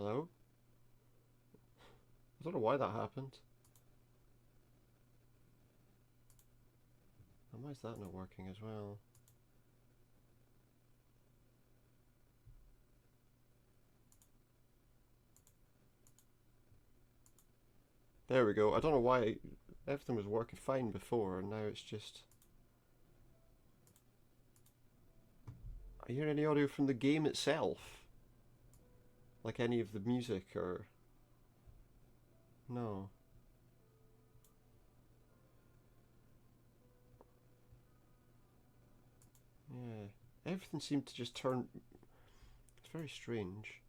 Hello? I don't know why that happened. And why is that not working as well? There we go. I don't know why everything was working fine before, and now it's just... I hear any audio from the game itself? Like any of the music or... No. Yeah. Everything seemed to just turn... It's very strange.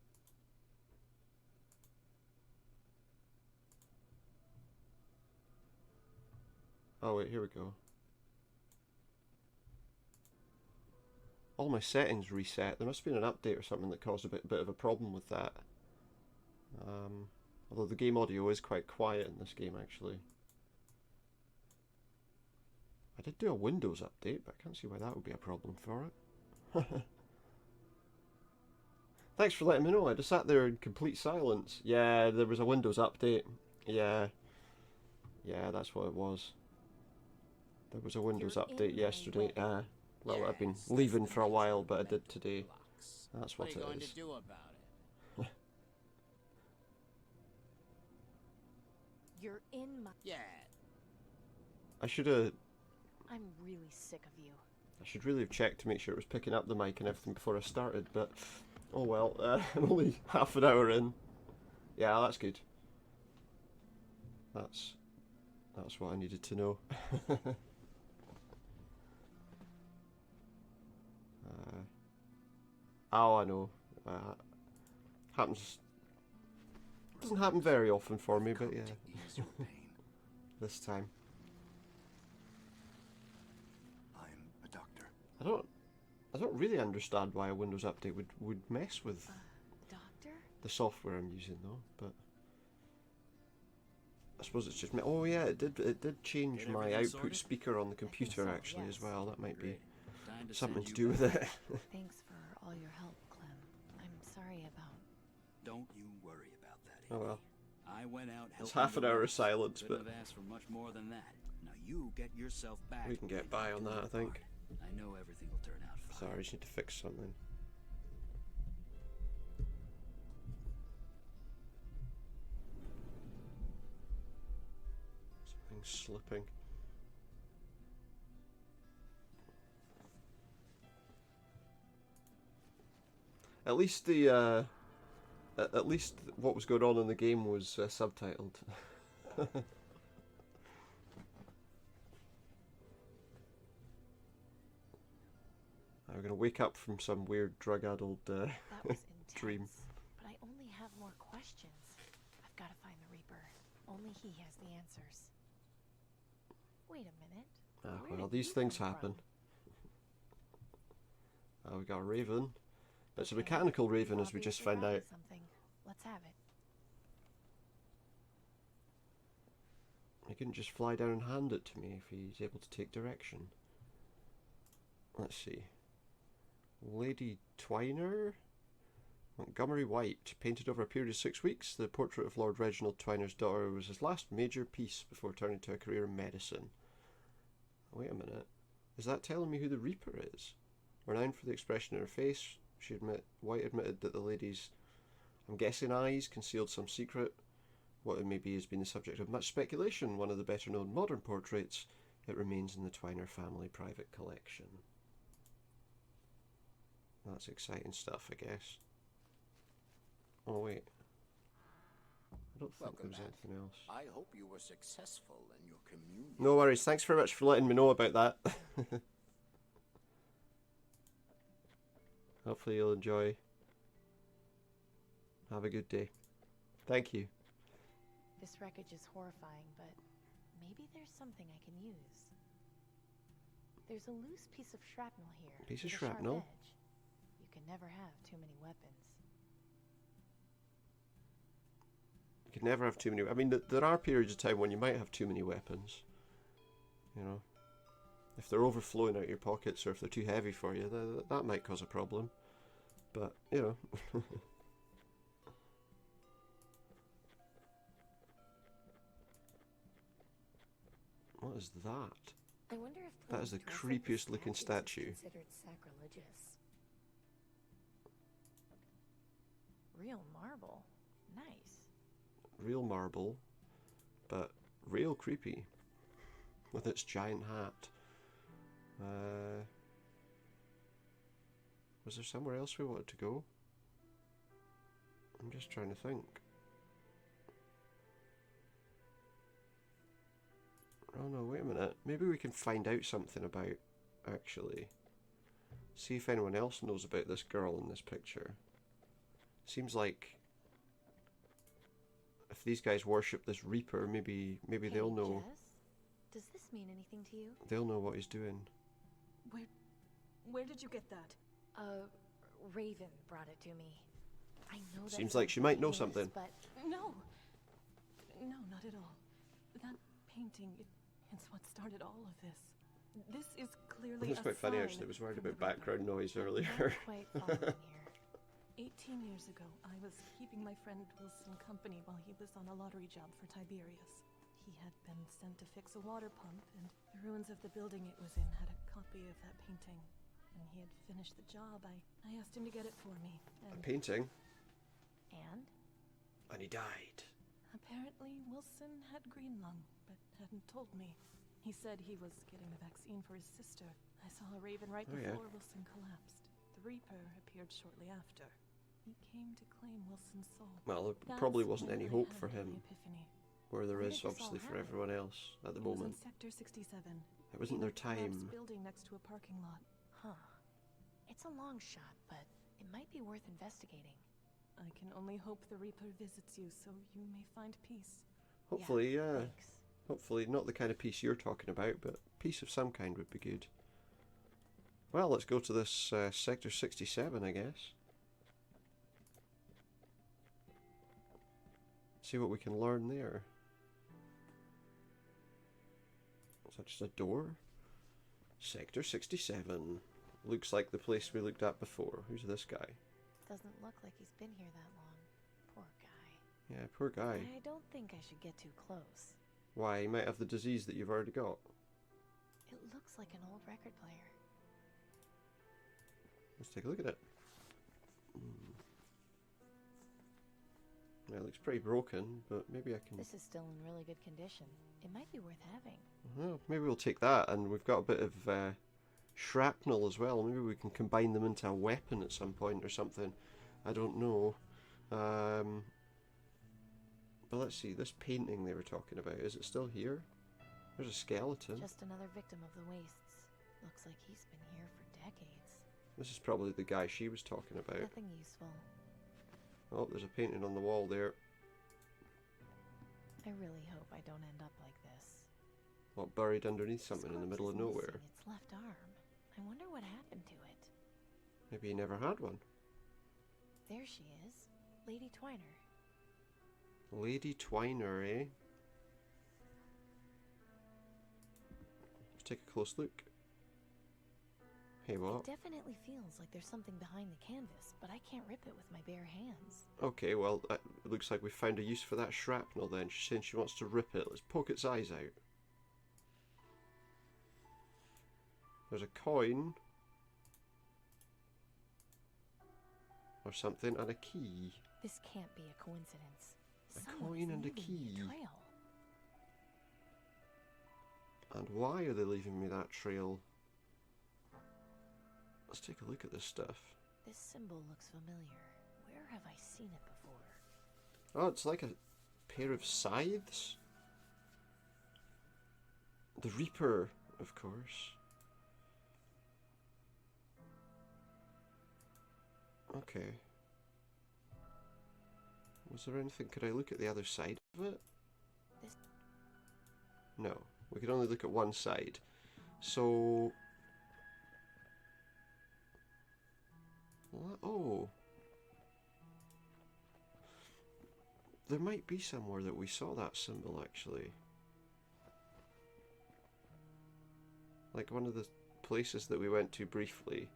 Oh wait, here we go. All my settings reset. There must have been an update or something that caused a bit of a problem with that. Although the game audio is quite quiet in this game, actually. I did do a Windows update, but I can't see why that would be a problem for it. Thanks for letting me know. I just sat there in complete silence. Yeah, there was a Windows update. Yeah. Yeah, that's what it was. There was a Windows update yesterday. Well, I've been leaving for a while, but I did today. That's what it is. What are you going to do about it? You're in my... Yeah. I should have... I'm really sick of you. I should really have checked to make sure it was picking up the mic and everything before I started, but... Oh well, I'm only half an hour in. Yeah, that's good. That's what I needed to know. Oh, I know. Happens. Doesn't happen very often for me, but yeah. This time. I'm a doctor. I don't really understand why a Windows update would mess with doctor? the software I'm using though, but I suppose it's just me. Oh yeah, it did change my output speaker on the computer actually as well. That might be something to do with it. Thanks for all your help, Clem. I'm sorry about... Don't you worry about that. Oh well. I went out. It's half an hour of silence, but have asked for much more than that. Now you get yourself back. We can get by on that, I think. I know everything will turn out fine. Sorry, I just need to fix something. Something's slipping. At least the at least what was going on in the game was subtitled. I'm gonna wake up from some weird drug-addled That was intense, dream. but I only have more questions. I've got to find the Reaper. Only he has the answers. Wait a minute. Ah, well, these things happen. We got a raven. It's a mechanical raven, as we just found out. Something. Let's have it. He couldn't just fly down and hand it to me if he's able to take direction. Let's see. Lady Twiner? Montgomery White. Painted over a period of 6 weeks, the portrait of Lord Reginald Twiner's daughter was his last major piece before turning to a career in medicine. Wait a minute. Is that telling me who the Reaper is? Renowned for the expression in her face, White admitted that the lady's, I'm guessing, eyes concealed some secret. What it may be has been the subject of much speculation. One of the better known modern portraits, it remains in the Twiner family private collection. That's exciting stuff, I guess. Oh wait. I don't think there was anything else. I hope you were successful in your communion. No worries, thanks very much for letting me know about that. Hopefully you'll enjoy. Have a good day. Thank you. This wreckage is horrifying, but maybe there's something I can use. There's a loose piece of shrapnel here. Piece of with a sharp shrapnel? edge. You can never have too many weapons. You can never have too many. I mean, there are periods of time when you might have too many weapons. You know, if they're overflowing out your pockets or if they're too heavy for you, that might cause a problem. But, you know. What is that? I wonder if That is the playing dress up creepiest as looking statues statue. is considered sacrilegious. Real marble. Nice. Real marble, but real creepy. With its giant hat. Was there somewhere else we wanted to go? I'm just trying to think. Oh no, wait a minute. Maybe we can find out something about, actually. See if anyone else knows about this girl in this picture. Seems like if these guys worship this Reaper, maybe Hey, they'll know. Jess, does this mean anything to you? They'll know what he's doing. Where did you get that? Raven brought it to me. I know that Seems like she might know something. but No, not at all. That painting, it's what started all of this. This is clearly It's quite funny actually. I was worried about background noise earlier. not quite following here. 18 years ago, I was keeping my friend Wilson company while he was on a lottery job for Tiberius. He had been sent to fix a water pump, and the ruins of the building it was in had a copy of that painting. When he had finished the job, I asked him to get it for me, A and painting, And and he died. apparently Wilson had green lung, but hadn't told me. He said he was getting the vaccine for his sister. I saw a raven right Oh, yeah. before Wilson collapsed. The Reaper appeared shortly after. He came to claim Wilson's soul. Well, there That's probably wasn't when any I hope had for my him, epiphany. where there When is did this all obviously for happen? everyone else at the It was moment. in Sector 67. It wasn't their In a collapsed time. building next to a parking lot. Huh. It's a long shot, but it might be worth investigating. I can only hope the Reaper visits you so you may find peace. Hopefully, yeah. Thanks. Hopefully, not the kind of peace you're talking about, but peace of some kind would be good. Well, let's go to this Sector 67, I guess. See what we can learn there. Is that just a door? Sector 67. Looks like the place we looked at before. Who's this guy? Doesn't look like he's been here that long. Poor guy. Yeah, poor guy. I don't think I should get too close. Why, he might have the disease that you've already got. It looks like an old record player. Let's take a look at it. Yeah, it looks pretty broken, but maybe I can... This is still in really good condition. It might be worth having. Well, maybe we'll take that, and we've got a bit of shrapnel as well. Maybe we can combine them into a weapon at some point or something. I don't know. But let's see, this painting they were talking about, is it still here? There's a skeleton. Just another victim of the wastes. Looks like he's been here for decades. This is probably the guy she was talking about. Nothing useful. Oh, there's a painting on the wall there. I really hope I don't end up like this. What, buried underneath something This in the middle of corpse is nowhere? missing its left arm. I wonder what happened to it. Maybe he never had one. There she is. Lady Twiner. Lady Twiner, eh? Let's take a close look. Hey, what? It definitely feels like there's something behind the canvas, but I can't rip it with my bare hands. Okay, well, it looks like we found a use for that shrapnel then. She's saying she wants to rip it. Let's poke its eyes out. There's a coin. Or something, and a key. This can't be a coincidence. A Someone's coin and a leaving me key. trail. And why are they leaving me that trail? Let's take a look at this stuff. This symbol looks familiar. Where have I seen it before? Oh, it's like a pair of scythes. The Reaper, of course. Okay. Was there anything? Could I look at the other side of it? This- No. We could only look at one side. So... What? Oh. There might be somewhere that we saw that symbol, actually. Like one of the places that we went to briefly.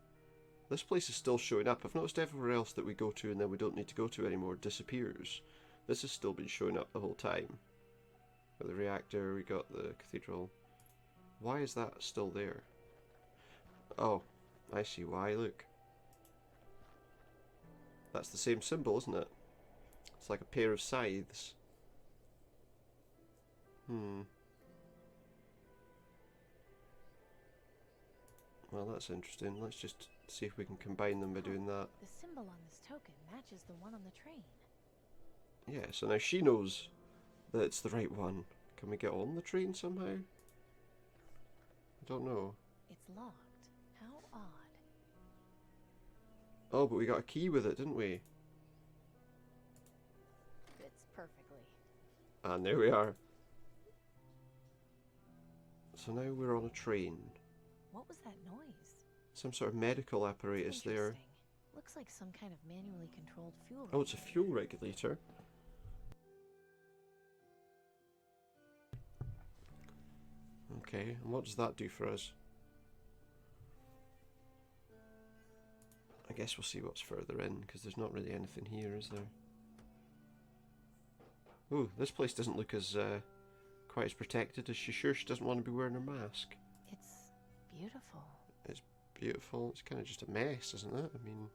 This place is still showing up. I've noticed everywhere else that we go to and then we don't need to go to anymore disappears. This has still been showing up the whole time. Got the reactor, we got the cathedral. Why is that still there? Oh, I see why, look. That's the same symbol, isn't it? It's like a pair of scythes. Well, that's interesting. Let's just see if we can combine them by doing that. The symbol on this token matches the one on the train. Yeah, so now she knows that it's the right one. Can we get on the train somehow? I don't know. It's locked. How odd. Oh, but we got a key with it, didn't we? Fits perfectly. And there we are. So now we're on a train. What was that noise? Some sort of medical apparatus there. Interesting. Looks like some kind of manually controlled fuel. Oh, it's a fuel regulator. Okay, and what does that do for us? I guess we'll see what's further in, because there's not really anything here, is there? Ooh, this place doesn't look as quite as protected. Is she sure she doesn't want to be wearing her mask? It's beautiful. It's beautiful. It's kind of just a mess, isn't it? I mean,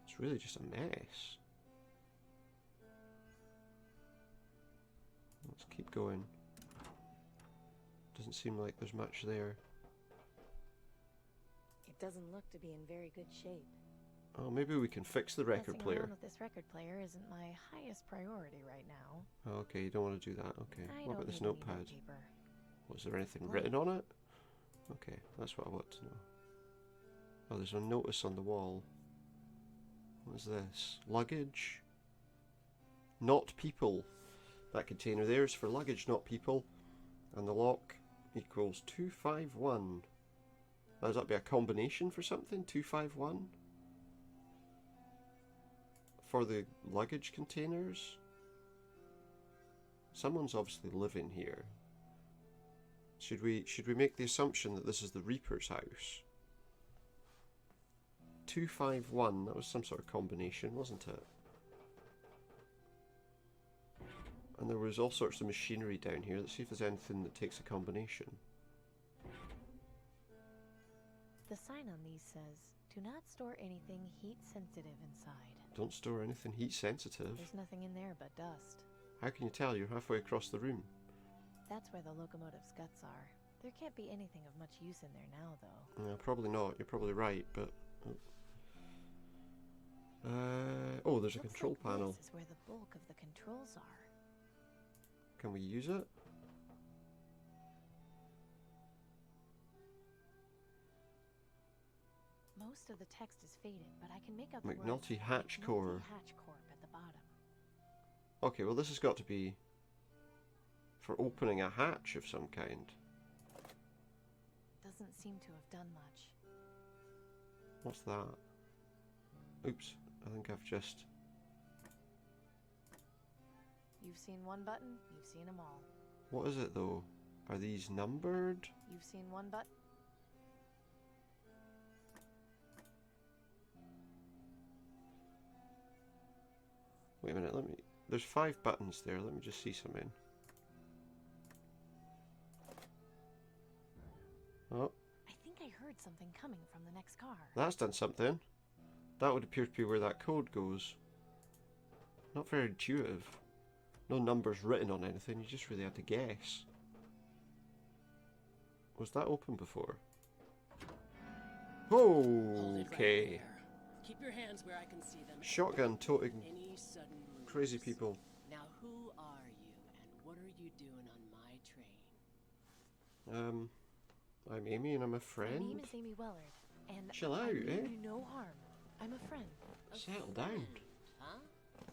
it's really just a mess. Let's keep going. Doesn't seem like there's much there. It doesn't look to be in very good shape. Oh, maybe we can fix the record Messing player. around with this record player isn't my highest priority right now. Oh, okay, you don't want to do that. Okay. I What don't about this need any notepad? paper. Was there anything Blank. written on it? Okay, that's what I want to know. Oh, there's a notice on the wall. What is this? Luggage? Not people. That container there is for luggage, not people. And the lock equals 251. Now, does that be a combination for something? 251? For the luggage containers? Someone's obviously living here. Should we make the assumption that this is the Reaper's house? 251, that was some sort of combination, wasn't it? And there was all sorts of machinery down here. Let's see if there's anything that takes a combination. The sign on these says, "Do not store anything heat sensitive inside." Don't store anything heat sensitive. There's nothing in there but dust. How can you tell? You're halfway across the room. That's where the locomotive's guts are. There can't be anything of much use in there now, though. Yeah, probably not. You're probably right, but... oh, there's a Looks control like panel. This is where the bulk of the controls are. Can we use it? Most of the text is faded, but I can make out the McNulty words Hatch McNulty Core. Hatch Corp at the bottom. Okay, well this has got to be for opening a hatch of some kind. Doesn't seem to have done much. What's that? Oops, I think I've just... You've seen one button, you've seen them all. What is it though? Are these numbered? You've seen one button. Wait a minute, let me... There's 5 buttons there, let me just see something. Oh, I think I heard something coming from the next car. that's done something. That would appear to be where that code goes. Not very intuitive. No numbers written on anything, you just really had to guess. Was that open before? Hold it right Okay. there. Keep your hands where I can see them. Shotgun toting Any sudden moves. crazy people. Now, who are you, and what are you doing on my train? I'm Amy and I'm a My friend. name is Amy Wellard, and Chill I out, mean eh? you no harm. I'm a friend. Settle down. Friend, huh?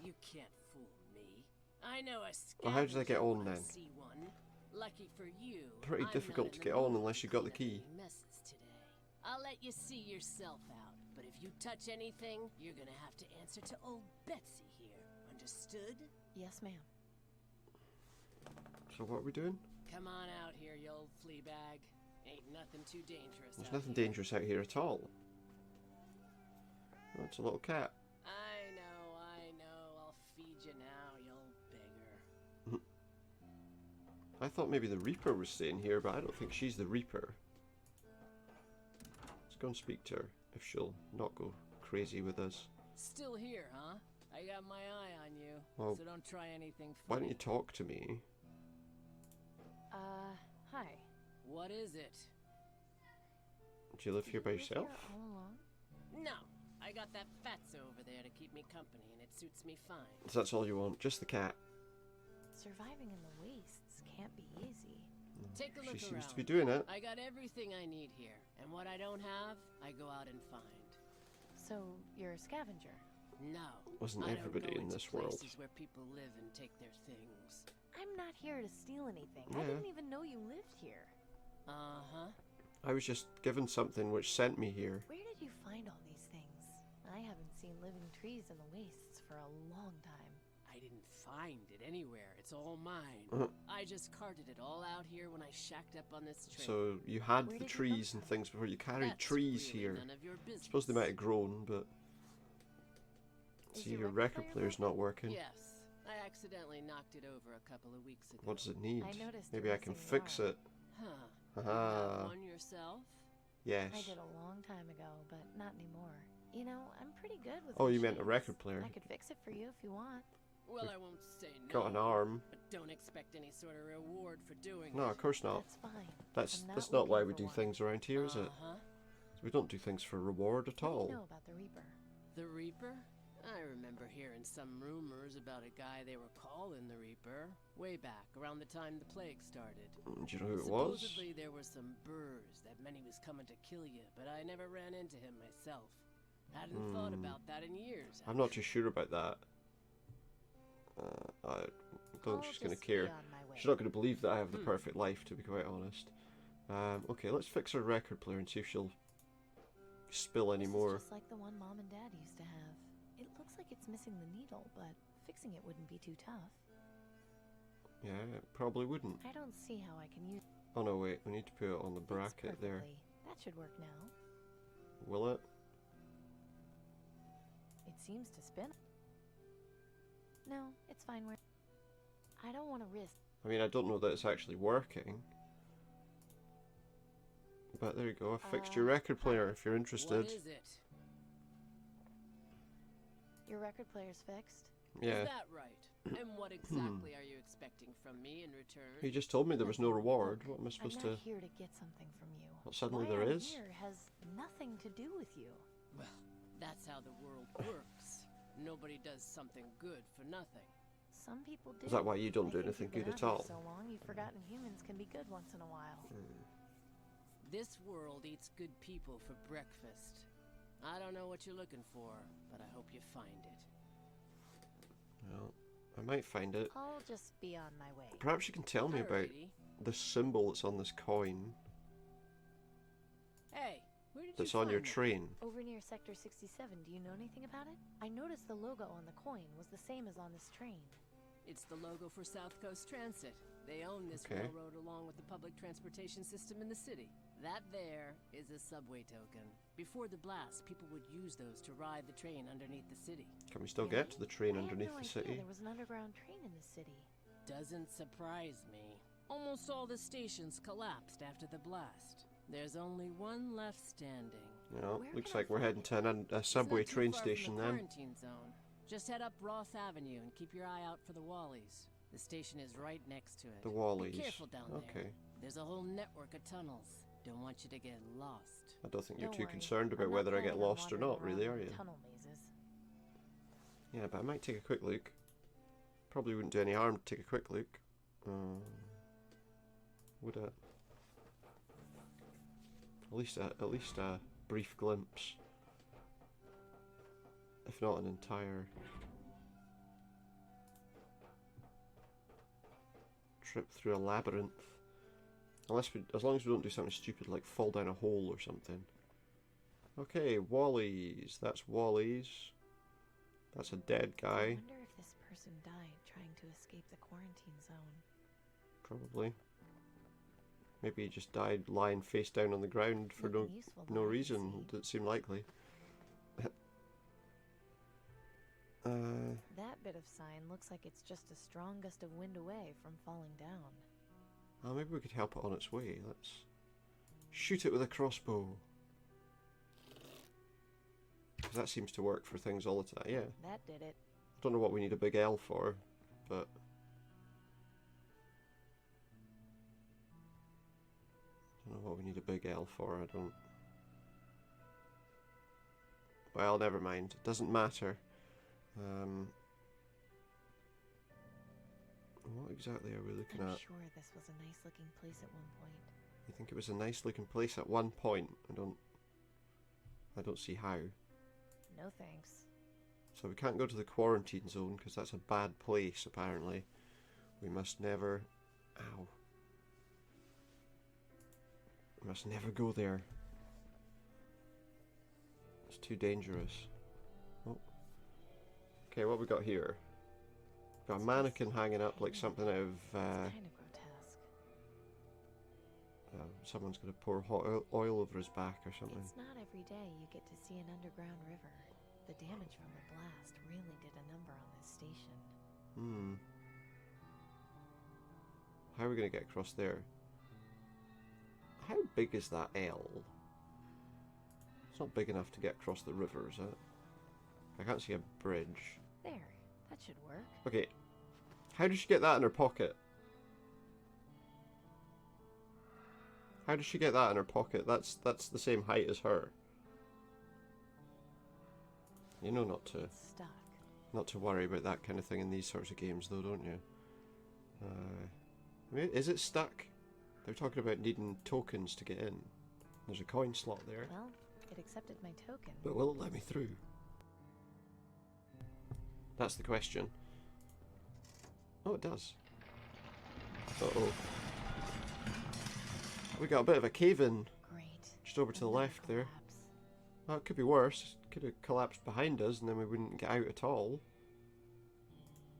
You can't fool me. I know a Well, how did I get scavenger on when I then? see one. Lucky for you. Pretty I'm difficult not to in get the on mood unless to you got the clean up key. any messes today. I'll let you see yourself out, but if you touch anything, you're gonna have to answer to old Betsy here. Understood? Yes, ma'am. So what are we doing? Come on out here, you old flea bag. Ain't nothing too dangerous. There's out nothing here. dangerous out here at all. Oh, it's a little cat. I know. I'll feed you now, you old beggar. I thought maybe the Reaper was staying here, but I don't think she's the Reaper. Let's go and speak to her, if she'll not go crazy with us. Still here, huh? I got my eye on you, Well, so don't try anything funny. why don't you talk to me? Hi. What is it? Do you live here by Did you live yourself? here all along? No, I got that fatso over there to keep me company, and it suits me fine. So that's all you want, just the cat. Surviving in the wastes can't be easy. Take a look She around. seems to be doing it. I got everything I need here, and what I don't have, I go out and find. So, you're a scavenger? No, Wasn't I don't everybody go in into this world? places where people live and take their things. I'm not here to steal anything. I Yeah. didn't even know you lived here. Uh-huh. I was just given something which sent me here. Where did you find all these things? I haven't seen living trees in the wastes for a long time. I didn't find it anywhere. It's all mine. Uh-huh. I just carted it all out here when I shacked up on this train. So you had Where the did you come trees and from? things before you carried That's trees really here. none of your I business. suppose they might have grown, but Is see, your your record record player player's not working. Yes, I accidentally knocked it over a couple of weeks ago. What does it need? I noticed Maybe a I can missing fix arm. it. Huh. You Aha. have one yourself? Yes. I did a long time ago, but not anymore. You know, I'm pretty good with Oh, you meant a machines. record player. I could fix it for you if you want. Well, I won't say no. Got an arm. But don't expect any sort of reward for doing No, it. of course not. That's fine. That's I'm that's not why looking we for do one. things around here, is it? Uh-huh. We don't do things for reward at What do all. you know about the Reaper? The Reaper? I remember hearing some rumors about a guy they were calling the Reaper way back around the time the plague started. Do you know who it was? Supposedly there were some burrs that meant he was coming to kill you, but I never ran into him myself. Hadn't thought about that in years. I'm not too sure about that. I don't think she's going to care. She's not going to believe that I have the perfect life, to be quite honest. Okay, let's fix her record player and see if she'll spill any This more. is just like the one Mom and Dad used to have. It looks like it's missing the needle, but fixing it wouldn't be too tough. Yeah, it probably wouldn't. I don't see how I can use Oh no, wait, we need to put it on the Fits bracket there. perfectly. That should work now. Will it? It seems to spin. No, it's fine. I don't want to risk. I mean, I don't know that it's actually working. But there you go, I fixed your record player if you're interested. What is it? Your record player's fixed. Yeah. Is that right? And what exactly are you expecting from me in return? You just told me there was no Nothing. reward. Look, What am I supposed I'm to... not here to get something from you. Well, suddenly Why there I'm is? here has nothing to do with you. Well, that's how the world works. Nobody does something good for nothing. Some people do. Is that why you don't I do think anything you've been good out at all? here so long, you've forgotten humans can be good once in a while. This world eats good people for breakfast. I don't know what you're looking for, but I hope you find it. Well, I might find it. I'll just be on my way. Perhaps you can tell me about Alrighty. the symbol that's on this coin Hey, where did that's you on your find that? train. Over near Sector 67, do you know anything about it? I noticed the logo on the coin was the same as on this train. It's the logo for South Coast Transit. They own this Okay. railroad along with the public transportation system in the city. That there is a subway token. Before the blast, people would use those to ride the train underneath the city. Can we still Really? get to the train I underneath had no the idea city? there was an underground train in the city. Doesn't surprise me. Almost all the stations collapsed after the blast. There's only one left standing. No, Where looks can I like we're find heading it? to a It's subway not too train far from station the then. quarantine zone. Just head up Ross Avenue and keep your eye out for the Wallies. The station is right next to it. The Wallies. Be careful down there. Okay. There's a whole network of tunnels. Don't want you to get lost. I don't think you're Don't too worry, concerned I'm about not whether I get planning on lost or wandering not, really, around are in you? Tunnel mazes. Yeah, but I might take a quick look. Probably wouldn't do any harm to take a quick look. Would it? At least a brief glimpse, if not an entire trip through a labyrinth. As long as we don't do something stupid like fall down a hole or something. Okay, Wallies. That's Wallies. That's a dead I guy, wonder if this person died trying to escape the quarantine zone. probably. Maybe he just died lying face down on the ground for Nothing useful that no I can reason. see. Didn't seem likely. That bit of sign looks like it's just a strong gust of wind away from falling down. Oh, maybe we could help it on its way. Let's shoot it with a crossbow. 'Cause that seems to work for things all the time. Yeah. That did it. I don't know what we need a big L for, but... I don't know what we need a big L for, I don't... Well, never mind. It doesn't matter. What exactly are we looking I'm at? sure this was a nice looking place at one point. You think it was a nice looking place at one point? I don't see how. No thanks. So we can't go to the quarantine zone because that's a bad place, apparently. We must never... Ow. We must never go there. It's too dangerous. Oh. Okay, what we got here? Got a mannequin hanging up like something out of... It's kind of grotesque. Someone's going to pour hot oil over his back or something. It's not every day you get to see an underground river. The damage from the blast really did a number on this station. How are we going to get across there? How big is that L? It's not big enough to get across the river, is it? I can't see a bridge. There, that should work. Okay, how does she get that in her pocket? How does she get that in her pocket? That's the same height as her. You know not to... It's stuck. Not to worry about that kind of thing in these sorts of games, though, don't you? I mean, is it stuck? They're talking about needing tokens to get in. There's a coin slot there. Well, it accepted my token. But will it let me through? That's the question. Oh, it does. Uh-oh. We got a bit of a cave-in Great. just over to the Another left there. collapse. Well, it could be worse. It could have collapsed behind us and then we wouldn't get out at all.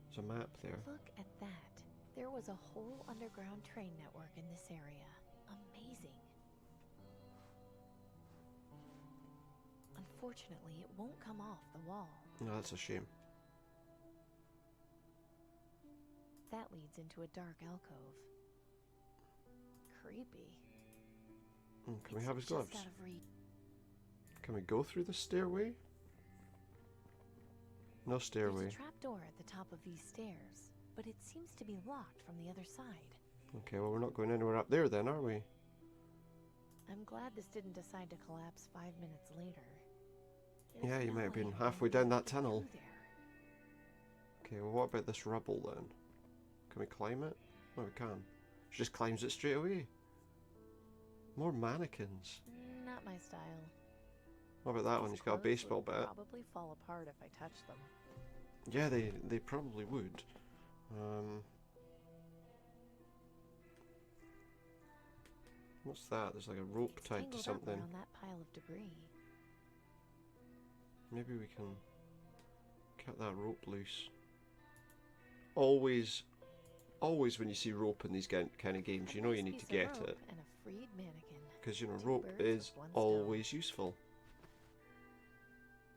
There's a map there. Look at that. There was a whole underground train network in this area. Amazing. Unfortunately, it won't come off the wall. No, that's a shame. That leads into a dark alcove. Creepy. Can we have his It's gloves? just out of reach. Can we go through the stairway? No stairway. There's a trapdoor at the top of these stairs, but it seems to be locked from the other side. Okay, well we're not going anywhere up there then, are we? I'm glad this didn't decide to collapse 5 minutes later. Yeah, There's you might no have been way halfway I'm down gonna that get tunnel. through there. Okay, well what about this rubble then? Can we climb it? No, we can. She just climbs it straight away. More mannequins. Not my style. What about that one? These He's got a clothes baseball would bat. Probably fall apart if I touched them. Yeah, they probably would. What's that? There's like a rope It's tied to tangled up something. around that pile of debris. Maybe we can cut that rope loose. Always when you see rope in these kind of games, you know you need to get it. And a freed mannequin. Because, you know, Two rope birds is with one stone. always useful.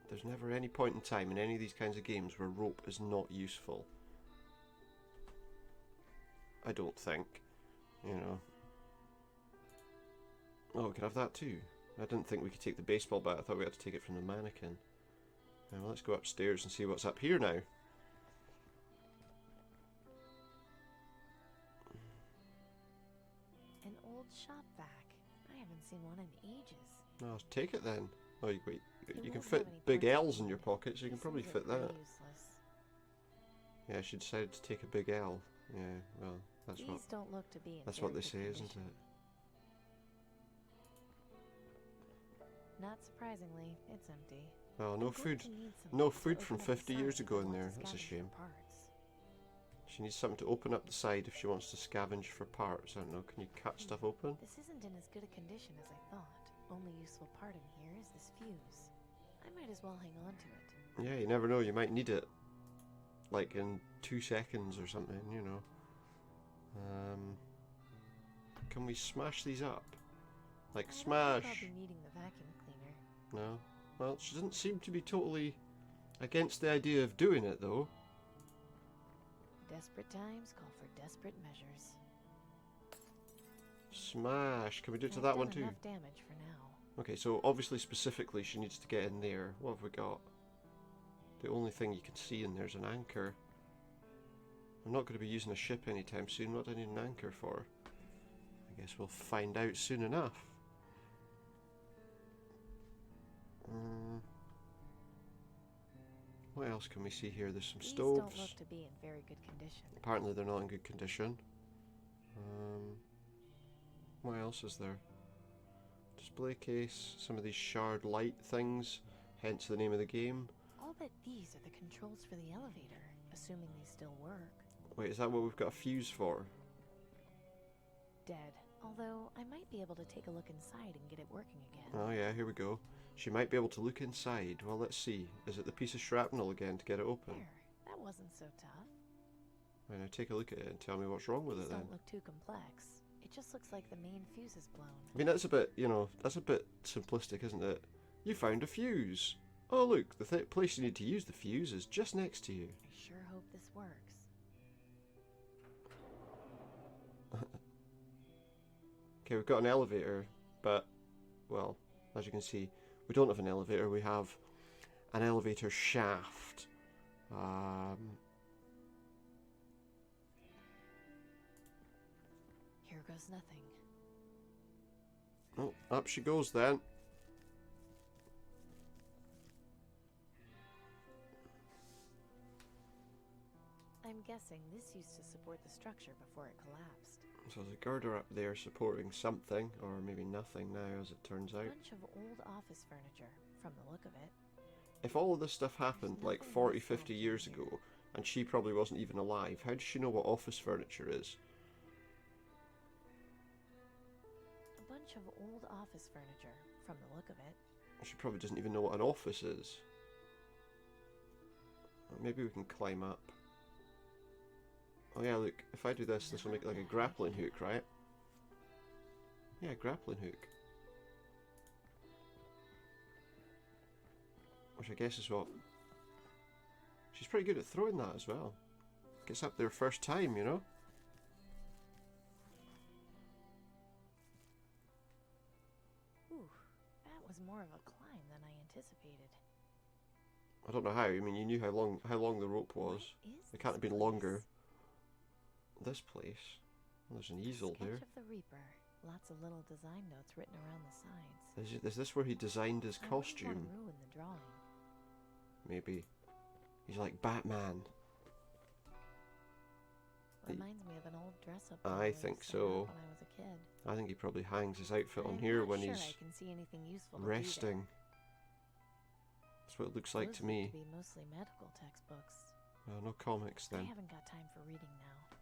There's never any point in time in any of these kinds of games where rope is not useful. I don't think. You know. Oh, we can have that too. I didn't think we could take the baseball bat. I thought we had to take it from the mannequin. Now let's go upstairs and see what's up here now. An old shop vac. I haven't seen one in ages. No, take it then. Oh, wait, It you can won't fit have any big parts L's in on your it. pockets. You can This probably one's fit pretty that. useless. Yeah, she decided to take a big L. Yeah, well, that's These don't look to be in what they very say, good isn't condition. it? Not surprisingly, it's empty. Well, I'm no going food. to need something No to food from open up the 50 side years if ago I in want to there. That's a scavenge for shame. parts. She needs something to open up the side if she wants to scavenge for parts. I don't know. Can you cut stuff open? This isn't in as good a condition as I thought. Only useful part in here is this fuse. I might as well hang on to it. Yeah, you never know. You might need it. Like in 2 seconds or something, you know. Can we smash these up? Like, I don't smash! think I'll be needing the vacuum cleaner. No? Well, she doesn't seem to be totally against the idea of doing it, though. Desperate times call for desperate measures. Smash! Can we do it to I've that one done too? enough damage for now. Okay, so obviously specifically she needs to get in there. What have we got? The only thing you can see in there is an anchor. I'm not going to be using a ship anytime soon. What do I need an anchor for? I guess we'll find out soon enough. What else can we see here? There's some These stoves. don't look to be in very good condition. Apparently they're not in good condition. What else is there? Display case, some of these Shardlight things, hence the name of the game. I'll bet these are the controls for the elevator, assuming they still work. Wait, is that what we've got a fuse for? Dead. Although, I might be able to take a look inside and get it working again. Oh yeah, here we go. She might be able to look inside. Well, let's see. Is it the piece of shrapnel again to get it open? There. That wasn't so tough. Right, now take a look at it and tell me what's wrong with These it then. don't look too complex. It just looks like the main fuse is blown. I mean, that's a bit, you know, that's a bit simplistic, isn't it? You found a fuse. Oh look, the place you need to use the fuse is just next to you. I sure hope this works. Okay, we've got an elevator, but, well, as you can see, we don't have an elevator, we have an elevator shaft. Here goes nothing. Oh, up she goes then. I'm guessing this used to support the structure before it collapsed. So there's a girder up there supporting something, or maybe nothing now as it turns A out. bunch of old office furniture, from the look of it. If all of this stuff happened like 40, 50 years ago, and she probably wasn't even alive, how does she know what office furniture is? A bunch of old office furniture, from the look of it. She probably doesn't even know what an office is. Maybe we can climb up. Oh yeah, look, if I do this, this will make it like a grappling hook, right? Yeah, grappling hook. Which I guess is what... She's pretty good at throwing that as well. Gets up there first time, you know? Ooh, that was more of a climb than I anticipated. I don't know how. I mean, you knew how long the rope was. What is It can't have this been place? longer. This place. Well, there's an easel Sketch there. of the Reaper. Lots of little design notes written around the sides. Is this where he designed his I wouldn't costume? want to ruin the drawing. Maybe. He's like Batman. Reminds me of an old dress-up. I think so. When I was a kid. I think he probably hangs his outfit on I'm here not when sure he's I can see anything useful to do there. resting. That's what it looks like Those to look me. to be mostly medical textbooks. Well, no comics I then. haven't got time for reading now.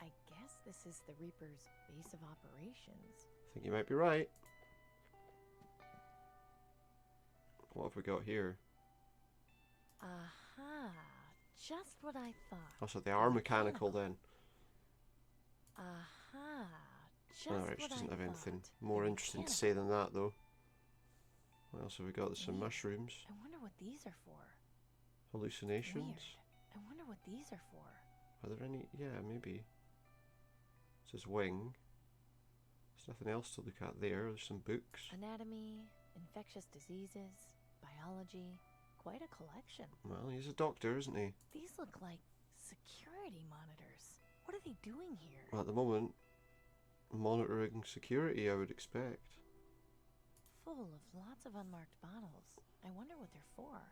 I guess this is the Reaper's base of operations. I think you might be right. What have we got here? Aha! Just what I thought. Oh, so they are mechanical then. Aha! Just Alright, she what doesn't I have anything thought. more They're interesting to mechanical. say than that, though. What else have we got? There's some Wait, mushrooms. I wonder what these are for. Hallucinations. Weird. I wonder what these are for. Are there any? Yeah, maybe. It says wing. There's nothing else to look at there. There's some books. Anatomy, infectious diseases, biology. Quite a collection. Well, he's a doctor, isn't he? These look like security monitors. What are they doing here? Well, at the moment, monitoring security, I would expect. Full of lots of unmarked bottles. I wonder what they're for.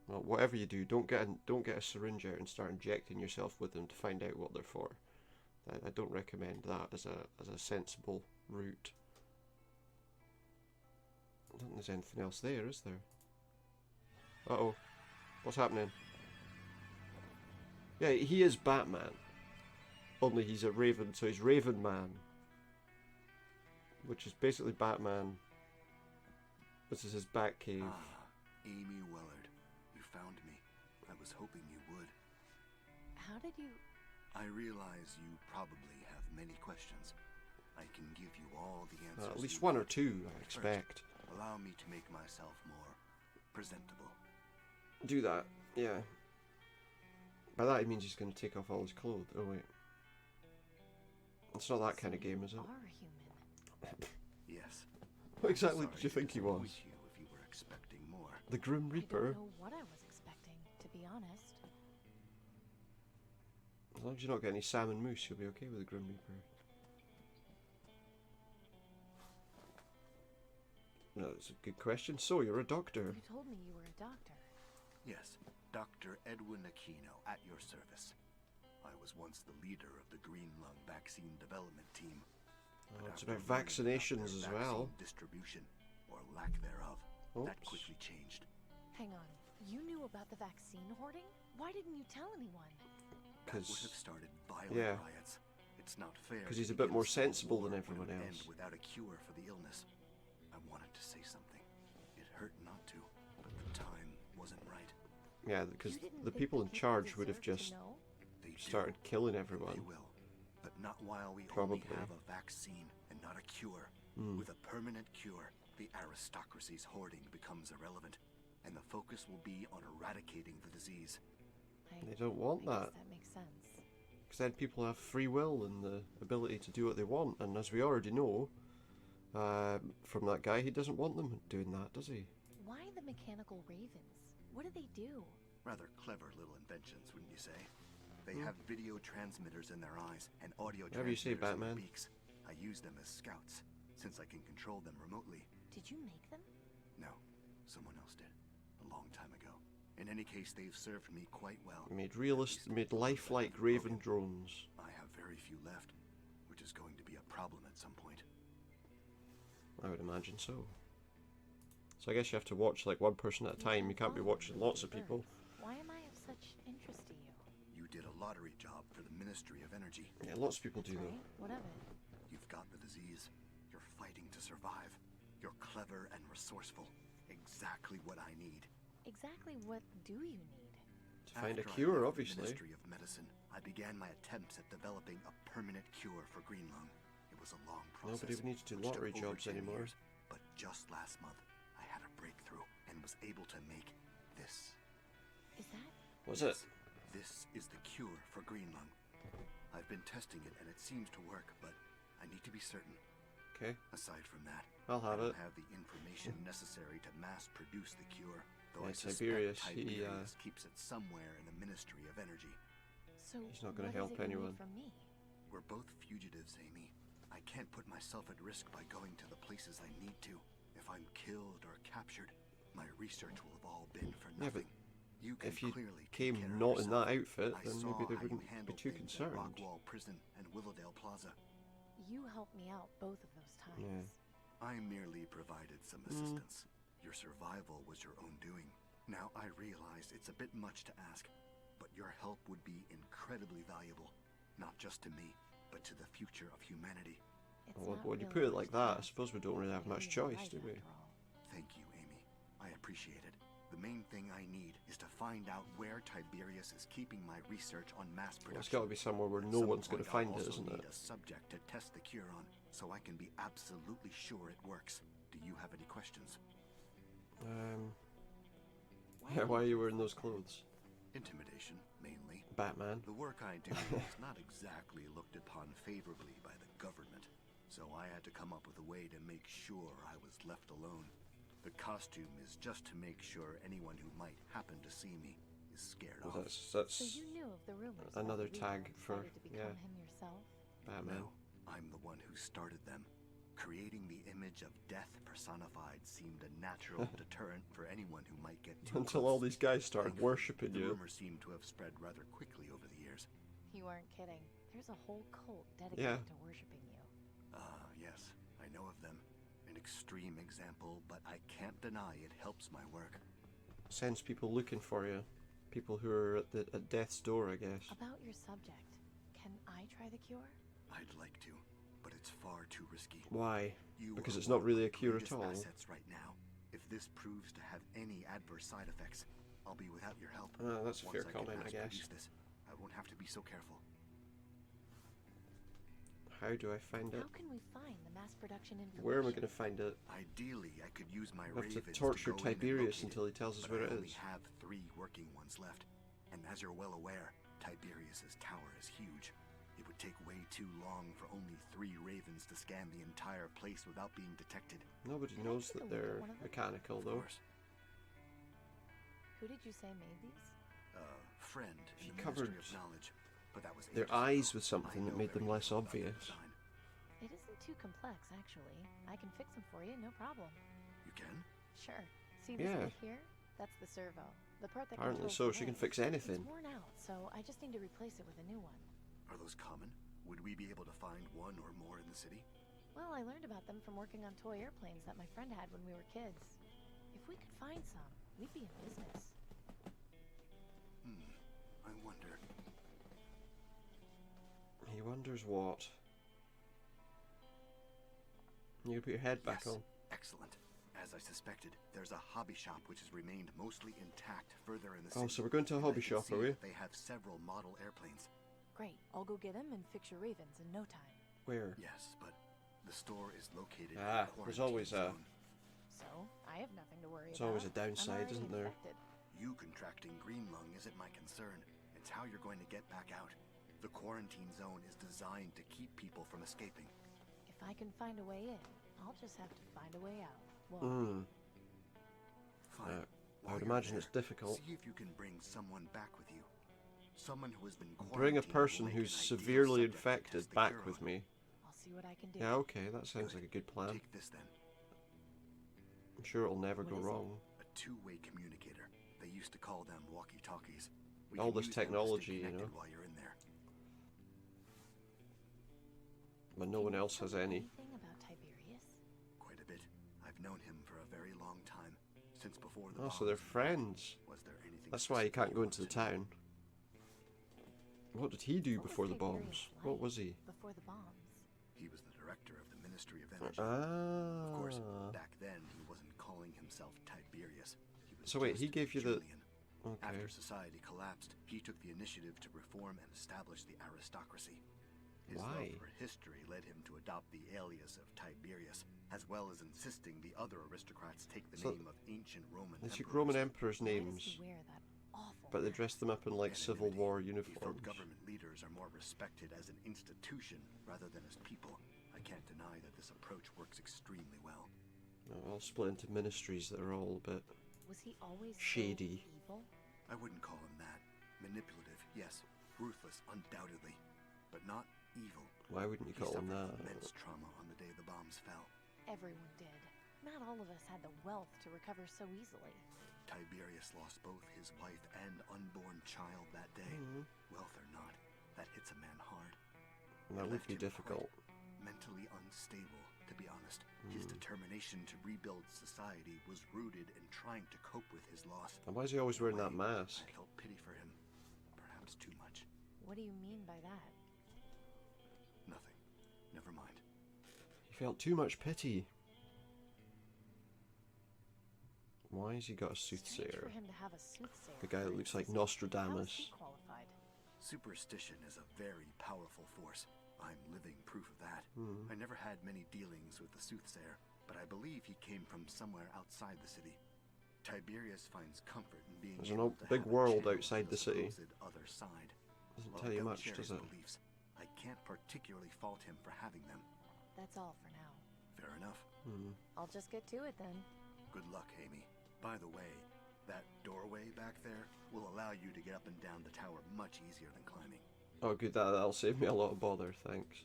Well, whatever you do, don't get a syringe out and start injecting yourself with them to find out what they're for. I don't recommend that as a sensible route. I don't think there's anything else there, is there? Uh-oh. What's happening? Yeah, he is Batman. Only he's a Raven, so he's Raven Man. Which is basically Batman. This is his Batcave. Ah, Amy Willard. You found me. I was hoping you would. How did you... I realize you probably have many questions. I can give you all the answers. At least you one or want. two, I First, expect. allow me to make myself more presentable. Do that, yeah. By that he means he's going to take off all his clothes. Oh wait. It's not that So kind of game, you is it? are human. Yes. What exactly Sorry did you to think he was? disappoint you if you were expecting more. The Grim I Reaper? don't know what I was expecting, to be honest. As long as you don't get any salmon moose, you'll be okay with the Grim Reaper. No, that's a good question. So, you're a doctor. You told me you were a doctor. Yes, Dr. Edwin Aquino, at your service. I was once the leader of the Green Lung Vaccine Development Team. Oh, But it's after about learning vaccinations their as well. vaccine distribution, or lack thereof, that Oops. quickly changed. Hang on. You knew about the vaccine hoarding? Why didn't you tell anyone? That would 'Cause- have started violent yeah. riots. It's not fair. 'Cause to he's a begin bit more civil sensible than war everyone when it would else. end without a cure for the illness. I wanted to say something. It hurt not to, but the time wasn't right. Yeah, because You didn't the think people in charge would have deserved to just know? They do. started killing They everyone. will, but not while we Probably. only have a vaccine and not a cure. With a permanent cure, the aristocracy's hoarding becomes irrelevant, and the focus will be on eradicating the disease. They don't want I that. guess that makes sense. Because then people have free will and the ability to do what they want. And as we already know, from that guy, he doesn't want them doing that, does he? Why the mechanical ravens? What do they do? Rather clever little inventions, wouldn't you say? They have video transmitters in their eyes and audio Whatever you say, transmitters in their Batman. beaks. I use them as scouts, since I can control them remotely. Did you make them? No, someone else did, a long time ago. In any case, they've served me quite well. Made At least lifelike they're raven broken. drones. I have very few left, which is going to be a problem at some point. I would imagine so. So I guess you have to watch like one person at a time. You can't be watching lots of people. Why am I of such interest to you? You did a lottery job for the Ministry of Energy. Yeah, lots of people do Right? though. What of it? You've got the disease. You're fighting to survive. You're clever and resourceful. Exactly what I need. Exactly what do you need? To find a After I cure, left the obviously. Ministry of Medicine, I began my attempts at developing a permanent cure for Green Lung. It was a long process. Nobody needs to do which took lottery over jobs 10 anymore. years, but just last month, I had a breakthrough and was able to make this. Is that Was it? This is the cure for Green Lung. I've been testing it and it seems to work, but I need to be certain. Okay, Aside from that, I'll have I don't it. have the information necessary to mass produce the cure, though Yeah, I suspect Tiberius, he, Tiberius keeps it somewhere in the Ministry of Energy. so? He's not gonna what is help it you need anyone. from me? We're both fugitives, Amy. I can't put myself at risk by going to the places I need to. If I'm killed or captured, my research will have all been for Yeah, but nothing. You can if you clearly take came care of not in yourself. that outfit, I then saw maybe they how you wouldn't be handled too things at concerned. Rockwall Prison and Willowdale Plaza. You helped me out both of those times. Yeah. I merely provided some assistance. Your survival was your own doing. Now I realize it's a bit much to ask, but your help would be incredibly valuable, not just to me, but to the future of humanity. It's Well, not when you really put it much like to that, I ask. suppose we don't really have I much gave you choice, life do we? after all. Thank you, Amy. I appreciate it. The main thing I need is to find out where Tiberius is keeping my research on mass production. Well, it's got to be somewhere where At no some one's going to point, find I'll it, also isn't need it? a subject to test the cure on, so I can be absolutely sure it works. Do you have any questions? Yeah, why are you wearing those clothes? Intimidation, mainly. Batman. The work I do is not exactly looked upon favorably by the government, so I had to come up with a way to make sure I was left alone. The costume is just to make sure anyone who might happen to see me is scared Well, off. So that's you knew of the rumors. another about Leo tag and for- decided to become yeah. him yourself. Batman. No, I'm the one who started them. Creating the image of death personified seemed a natural deterrent for anyone who might get too Until close. all these guys started Thankfully, worshipping the you. rumors seem to have spread rather quickly over the years. You aren't kidding. There's a whole cult dedicated Yeah. to worshiping you. Yes, I know of them. An extreme example, but I can't deny it helps my work. Sends people looking for you. People who are at death's door, I guess. About your subject, can I try the cure? I'd like to, but it's far too risky. Why? You Because are it's one not of really my a cure at greatest all. assets right now. If this proves to have any adverse side effects, I'll be without your help. That's a Once fair I can comment, I mass guess. produce this, I won't have to be so careful. How do I find it? How can we find the mass production information? Where am I going to find it? Ideally, I could use my We'll have to ravens torture go in and Tiberius locate until he tells us but where I it only is. have 3 working ones left, and as you're well aware, Tiberius's tower is huge. It would take way too long for only 3 ravens to scan the entire place without being detected. Nobody Can I knows take a that look at they're one of them? mechanical, Of though. course. Who did you say made these? Friend She in the covered Ministry of Knowledge, but that was their ages eyes ago. with something I that know made them very less little about their obvious. design. It isn't too complex, actually. I can fix them for you, no problem. You can? Sure. See this Yeah. bit here? That's the servo. The part that Apparently controls so, the she can wing. fix anything. It's worn out, so I just need to replace it with a new one. Are those common? Would we be able to find one or more in the city? Well, I learned about them from working on toy airplanes that my friend had when we were kids. If we could find some, we'd be in business. I wonder. He wonders what. You put your head back Yes, on. excellent. As I suspected, there's a hobby shop which has remained mostly intact further in the city. Oh, so we're going to a and hobby I can shop, see are we? that they have several model airplanes. Great. I'll go get them and fix your ravens in no time. Where? Yes, but the store is located Ah, in a there's always quarantine So, I have nothing to worry There's about. always a I'm downside, already isn't there? infected. zone. You contracting green lung isn't my concern. It's how you're going to get back out. The quarantine zone is designed to keep people from escaping. If I can find a way in, I'll just have to find a way out. Well, Hmm. Fine. I While would you're imagine there, it's difficult. See if you can bring someone back with you. Someone who has been Bring a quarantined person will make who's an ideal severely subject to infected test the back cure with on. me. I'll see what I can do. Yeah, okay, that sounds like a good plan. Take this then. I'm sure it'll never What go is it? wrong. A two-way communicator. They used to call them walkie-talkies. We All can this use them to stay technology, you connected know. while you're in there. But no Can one you else tell has me any. Anything about Tiberius? Quite a bit. I've known him for a very long time. Since before the Oh, so they're bombs. friends. Was there anything That's why he can't go into the specific you town. What did he do What was before the Tiberius bombs? like What was he? Before the bombs. wanted? He was the director of the Ministry of Energy. Of course, Ah. back then he wasn't calling himself Tiberius. He was So wait, just he gave you the- Julian. Okay. After society collapsed, he took the initiative to reform and establish the aristocracy. His Why? love for history led him to adopt the alias of Tiberius, as well as insisting the other aristocrats take the So- name of ancient Roman They took emperors. Roman emperors' Why does names, he wear that awful but they hat? dressed them up in like Civil Anonymity. War He felt uniforms. government leaders are more respected as an institution rather than as people. I can't deny that this approach works extremely well. All split into ministries that are all a bit. Was he always so Shady. evil? I wouldn't call him that. Manipulative, yes. Ruthless, undoubtedly. But not evil. Why wouldn't you He call him suffered that? immense trauma on the day the bombs fell. Everyone did. Not all of us had the wealth to recover so easily. Tiberius lost both his wife and unborn child that day. Mhm. Wealth or not, that hits a man hard. That would left be him difficult. Mentally unstable, to be honest. His determination to rebuild society was rooted in trying to cope with his loss. And why is he always In a wearing that way, mask? I felt pity for him. Perhaps too much. What do you mean by that? Nothing. Never mind. He felt too much pity. Why has he got a Strange for soothsayer? him to have a soothsayer. The guy for that looks like instance. Nostradamus. How is he qualified? Superstition is a very powerful force. I'm living proof of that. Hmm. I never had many dealings with the soothsayer, but I believe he came from somewhere outside the city. Tiberius finds comfort in being There's an able old to big have a world channel outside to the city. supposed other side. Doesn't While tell I you don't much, share does his it? beliefs, I can't particularly fault him for having them. That's all for now. Fair enough. Hmm. I'll just get to it then. Good luck, Amy. By the way, that doorway back there will allow you to get up and down the tower much easier than climbing. Oh, good. That'll save me a lot of bother. Thanks.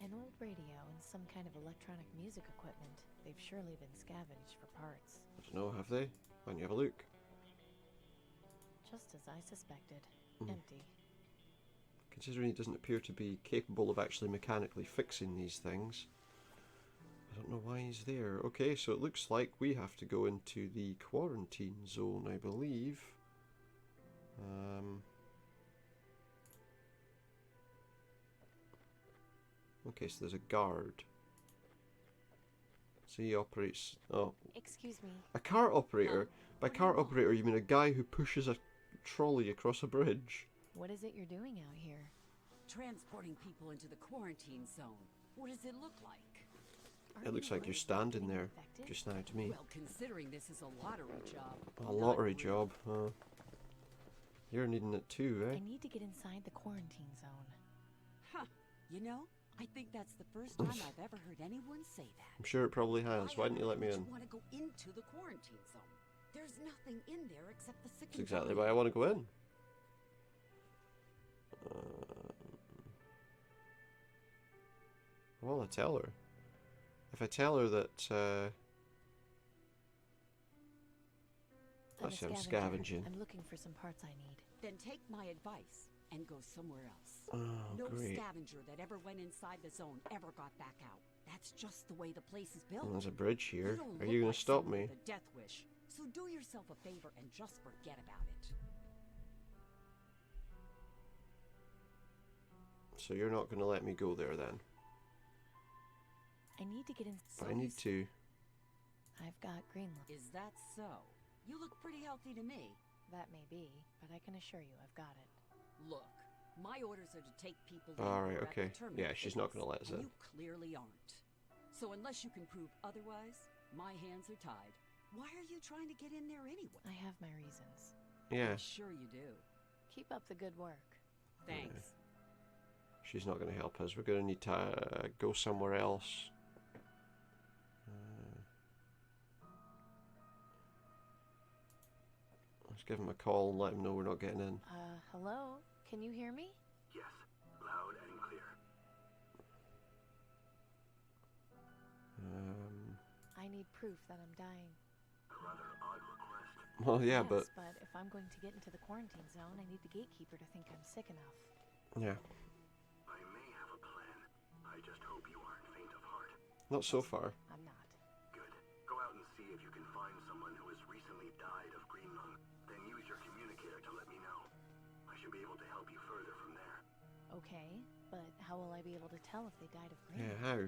An old radio and some kind of electronic music equipment. They've surely been scavenged for parts. I don't know. Have they? Why don't you have a look? Just as I suspected. Hmm. Empty. Considering he doesn't appear to be capable of actually mechanically fixing these things, I don't know why he's there. Okay, so it looks like we have to go into the quarantine zone, I believe. Okay, so there's a guard. So he operates... Oh, Excuse me. a cart operator? By what do you cart want? operator, you mean a guy who pushes a trolley across a bridge? What is it you're doing out here? Transporting people into the quarantine zone. What does it look like? Aren't It looks you like you're worried about standing getting there infected? just now to me. Well, considering this is a lottery job. A not lottery really. job, huh? You're needing it too, I right? need to get inside the quarantine zone. Huh. You know, I think that's the first time I've ever heard anyone say that. I'm sure it probably has. Why didn't you let me in? You want to go into the quarantine zone? There's nothing in there except the sick. That's exactly why I want to go in. Well, I tell her. If I tell her that, I'm scavenging. I'm looking for some parts I need. Then take my advice and go somewhere else. Oh, No great. scavenger that ever went inside the zone ever got back out. That's just the way the place is built. Well, there's a bridge here. don't Are look you going like to stop someone me? with a death wish. So do yourself a favor and just forget about it. So you're not going to let me go there then? I need to get in. But I need to. I've got green lung. Is that so? You look pretty healthy to me. That may be, but I can assure you I've got it. Look, my orders are to take people in All right, who are at the okay. terminal Yeah, she's not phase, going to let us and in. You clearly aren't. So unless you can prove otherwise, my hands are tied. Why are you trying to get in there anyway? I have my reasons. Yeah, I'm sure you do. Keep up the good work. Thanks. she's not going to help us. We're going to need to go somewhere else. Let's give him a call and let him know we're not getting in. Hello? Can you hear me? Yes, loud and clear. I need proof that I'm dying. A rather odd request. Well, yeah, Yes, but if I'm going to get into the quarantine zone, I need the gatekeeper to think I'm sick enough. yeah, I may have a plan. I just hope you aren't faint of heart. not so far. I'm not. Good. Go out and see if you can find someone who has recently died of green lung. Then use your communicator to let me know. I should be able to help you further from there. Okay, but how will I be able to tell if they died of green? Yeah, how?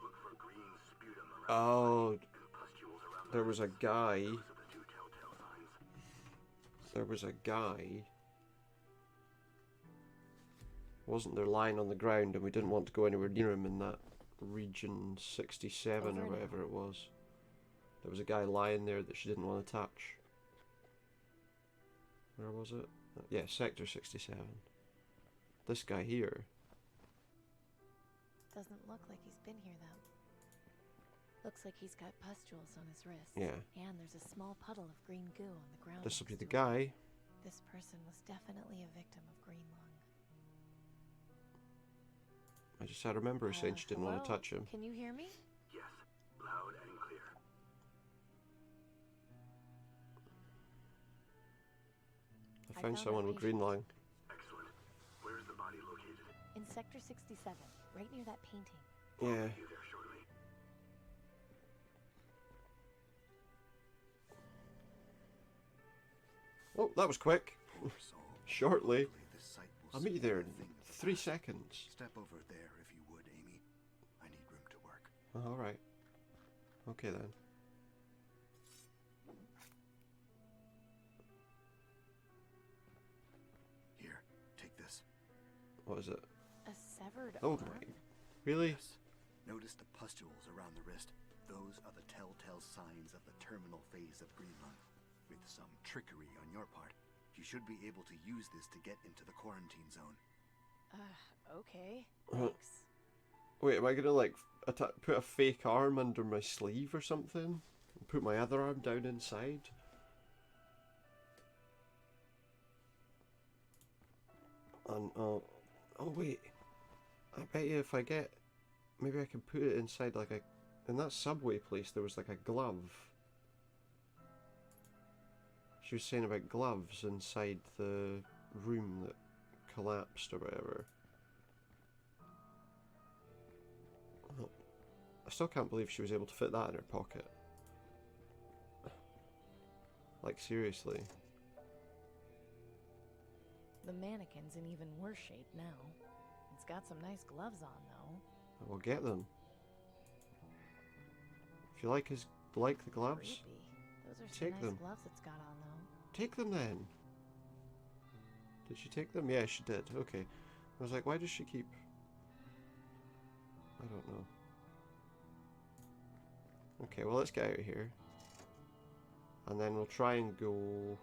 Look for green sputum around Oh, the body and pustules around the there was a wrists. guy. Those are the two telltale signs. There was a guy. Wasn't there lying on the ground, and we didn't want to go anywhere near him in that region 67 Over or and whatever it was. There was a guy lying there that she didn't want to touch. Where was it? Yeah, sector 67. This guy here. Doesn't look like he's been here though. Looks like he's got pustules on his wrists. Yeah. And there's a small puddle of green goo on the ground. This will be next the to him. guy. This person was definitely a victim of green lung. I just had to remember her saying she didn't want to Hello? touch him. Can you hear me? Yes, loud and clear. I found found that someone with green patient. lung. Excellent. Where is the body located? In sector 67, right near that painting. Yeah. Be there shortly. Oh, that was quick. Poor soul. Shortly. Hopefully this site will I'll meet you speak there a in thing of the 3 past. seconds. Step over there if you would, Amy. I need room to work. Oh, alright. Okay then. Here, take this. What is it? A severed Oh arm? my. Really? Yes. Notice the pustules around the wrist. Those are the telltale signs of the terminal phase of green lung. With some trickery on your part, you should be able to use this to get into the quarantine zone. Okay. Uh, Thanks. Wait, am I gonna like put a fake arm under my sleeve or something? And put my other arm down inside? And oh wait, I bet you if I get, maybe I can put it inside like a, in that subway place there was like a glove. She was saying about gloves inside the room that collapsed or whatever. Oh, I still can't believe she was able to fit that in her pocket. Like, seriously. The mannequin's in even worse shape now. It's got some nice gloves on, though. We'll get them. If you like the gloves, Creepy. Those are some Take nice them. gloves it's got on, though. take them then. Did she take them? Yeah, she did. Okay. I was like, why does she keep... I don't know. Okay, well, let's get out of here. And then we'll try and go...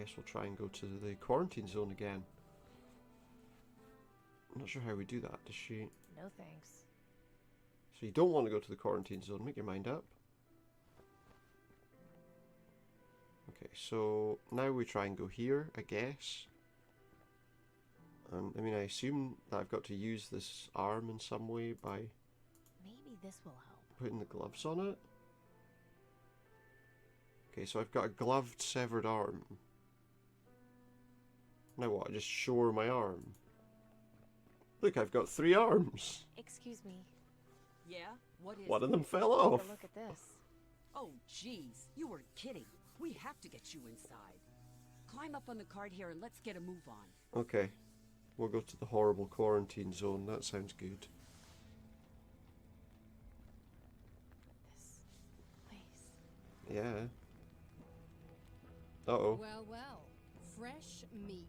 guess we'll try and go to the quarantine zone again. I'm not sure how we do that. Does she... No thanks. So you don't want to go to the quarantine zone. Make your mind up. Okay, so now we try and go here, I guess. I mean, I assume that I've got to use this arm in some way by Maybe this will help. putting the gloves on it. Okay, so I've got a gloved, severed arm. Now what? I just show her my arm. Look, I've got 3 arms. Excuse me. Yeah? What is One it? of them fell Take off. a look at this. Oh, jeez. You weren't kidding. We have to get you inside. Climb up on the cart here and let's get a move on. Okay. We'll go to the horrible quarantine zone. That sounds good. This place. Yeah. Uh-oh. Well, well. Fresh meat.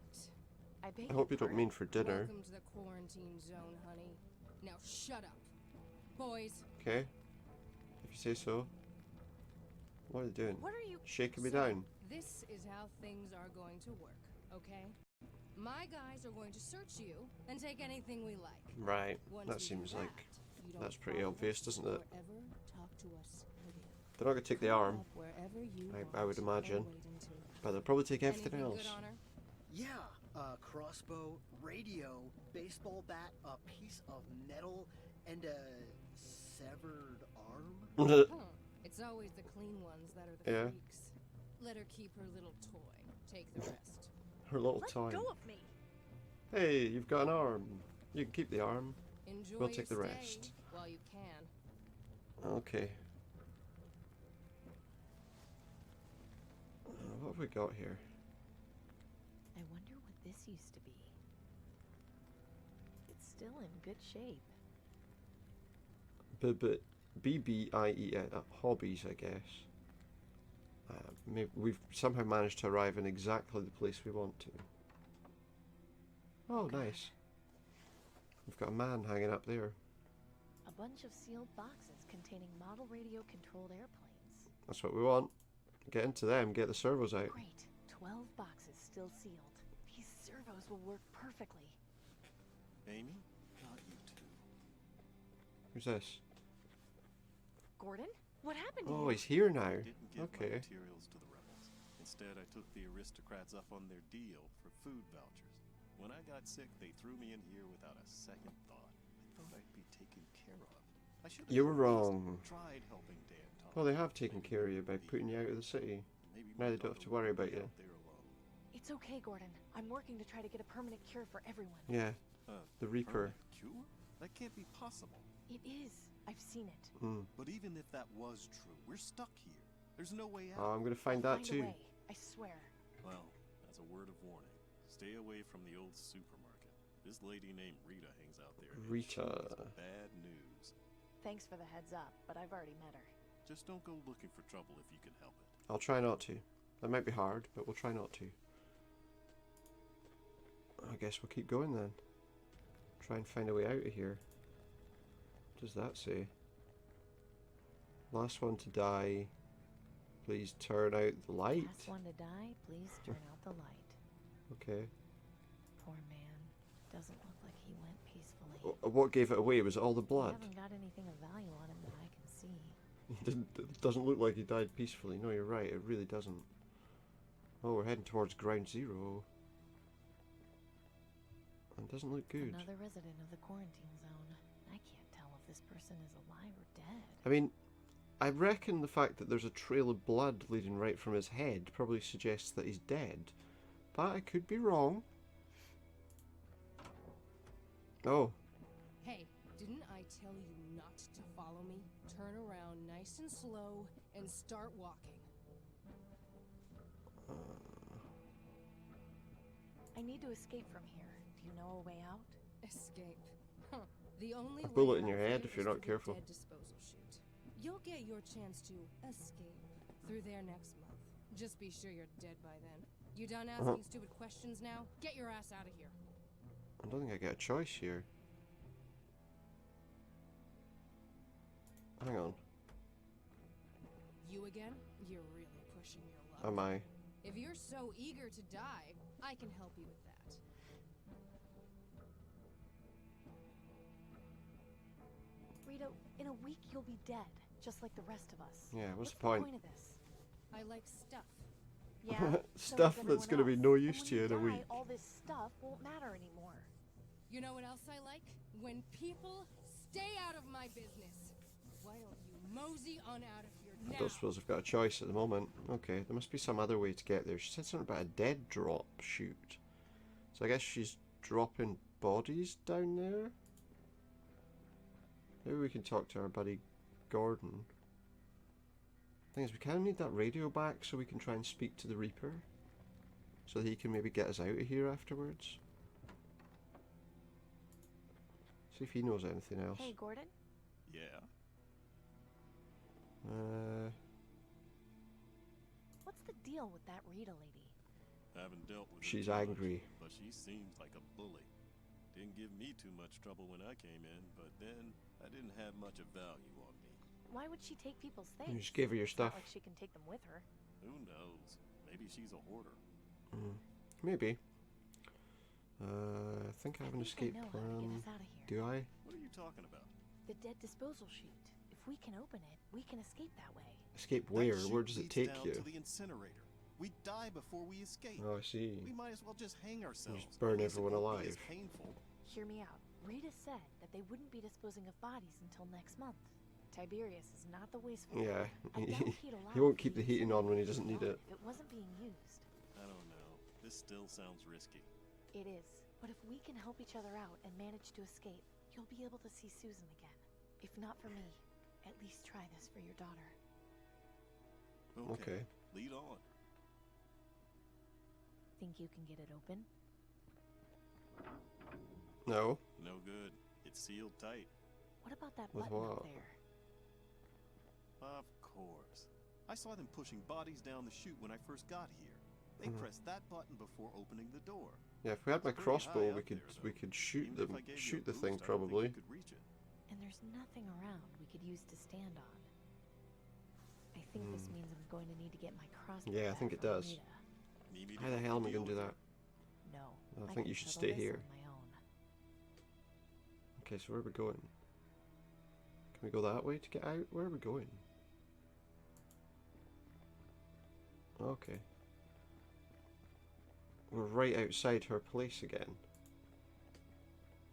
I beg I hope you your don't mean for dinner. Welcome to the quarantine zone, honey. Now shut up. Boys, Okay. If you say so. What are they doing? What are you... Shaking me So, down. this is how things are going to work, okay? My guys are going to search you and take anything we like. Right. Once That we do seems like... you don't that's pretty follow obvious, us doesn't it? or ever talk to us again. They're not going to take the arm. Up wherever you I would want, imagine. and wait until- But they'll probably take everything Anything else. good on her? Yeah, crossbow, radio, baseball bat, a piece of metal, and a severed arm. Huh. It's always the clean ones that are the Yeah. freaks. Let her keep her little toy. Take the rest. Her little Let toy. go of me. Hey, you've got an arm. You can keep the arm. Enjoy We'll your take the stay rest. while you can. Okay. What have we got here? I wonder what this used to be. It's still in good shape. BBIE hobbies, I guess. Maybe we've somehow managed to arrive in exactly the place we want to. Oh, nice. We've got a man hanging up there. A bunch of sealed boxes containing model radio-controlled airplanes. That's what we want. Get into them, get the servos out. Great. 12 boxes still sealed. These servos will work perfectly. Amy? Not you two. Who's this? Gordon? What happened to Oh, you? he's here now. Didn't give my Okay. materials to the rebels. Instead, I took the aristocrats up on their deal for food vouchers. When I got sick, they threw me in here without a second thought. I thought I'd be taken care of. I should have You were at least wrong. tried helping Danton. Well, they have taken care of you by putting you out of the city. Maybe Now my they don't have daughter to worry won't be about you. out there alone. It's okay, Gordon. I'm working to try to get a permanent cure for everyone. Yeah, the Reaper. Permanent cure? That can't be possible. It is. I've seen it. But even if that was true, we're stuck here. There's no way out. Oh, I'm going to find I'll that find a too. way. I swear. Well, as a word of warning, stay away from the old supermarket. This lady named Rita hangs out there. and Rita. she is bad news. Thanks for the heads up, but I've already met her. Just don't go looking for trouble if you can help it. I'll try not to. That might be hard, but we'll try not to. I guess we'll keep going then. Try and find a way out of here. What does that say? Last one to die. Please turn out the light. Last one to die, please turn out the light. Okay. Poor man. Doesn't look like he went peacefully. What gave it away? Was it all the I blood? haven't got anything of value on him that I can see. It doesn't look like he died peacefully. No, you're right. It really doesn't. Oh, we're heading towards ground zero. It doesn't look good. Another resident of the quarantine zone. I can't tell if this person is alive or dead. I mean, I reckon the fact that there's a trail of blood leading right from his head probably suggests that he's dead. But I could be wrong. Oh. Hey, didn't I tell you not to follow me? Turn around nice and slow and start walking. I need to escape from here. Do you know a way out? Escape. Huh. The only A bullet in way your out head here if you're is not through a careful. Dead disposal chute. You'll get your chance to escape through there next month. Just be sure you're dead by then. You done asking stupid questions now? Get your ass out of here. I don't think I get a choice here. Hang on. You again? You're really pushing your luck. Am I? If you're so eager to die, I can help you with that. Rita, in a week you'll be dead, just like the rest of us. Yeah, what's the the point? of this? I like stuff. Yeah, Stuff so that's does gonna be everyone no else. use And to you when in a die, week. all this stuff won't matter anymore. You know what else I like? When people stay out of my business. Why don't you mosey on out of here now? I don't suppose I've got a choice at the moment. Okay, there must be some other way to get there. She said something about a dead drop chute. So I guess she's dropping bodies down there? Maybe we can talk to our buddy Gordon. Thing is, we kind of need that radio back so we can try and speak to the Reaper. So that he can maybe get us out of here afterwards. See if he knows anything else. Hey, Gordon? Yeah? What's the deal with that Rita lady? Haven't dealt with her She's too much, angry. but she seems like a bully. Didn't give me too much trouble when I came in, but then I didn't have much of value on me. Why would she take people's You things? just gave her your It's not stuff. like she can take them with her. Who knows? Maybe she's a hoarder. Maybe. I think I have an escape I know how to get plan. us out of here. Do I? What are you talking about? The dead disposal chute. If we can open it, we can escape that way. Escape That where? chute Where does it leads take down you? to the incinerator. We die before we escape. Oh, I see. We might as well just hang ourselves. Just burn At least it everyone won't be as alive. painful. Hear me out. Rita said that they wouldn't be disposing of bodies until next month. Tiberius is not the wasteful Yeah, one. I doubt he'd allow he won't it keep the to be heating on when he doesn't incinerated need it. if it wasn't being used. I don't know. This still sounds risky. It is. But if we can help each other out and manage to escape, you'll be able to see Susan again. If not for me, at least try this for your daughter. Okay. Lead on. Think you can get it open? No. No good. It's sealed tight. What about that With button up what? there? Of course. I saw them pushing bodies down the chute when I first got here. They Mhm. pressed that button before opening the door. Yeah, if we had my It's pretty high crossbow, up we could there, we though. could shoot Even them, if I gave you shoot a the boost, thing I don't think probably. you could reach it. And there's nothing around we could use to stand on. I think this means I'm going to need to get my crossbow Yeah, I back think it from does. Rita. Need me to How the help hell you am I going to deal do with that? No. I think can you should settle stay this here. on my own. Okay, so where are we going? Can we go that way to get out? Where are we going? Okay. We're right outside her place again.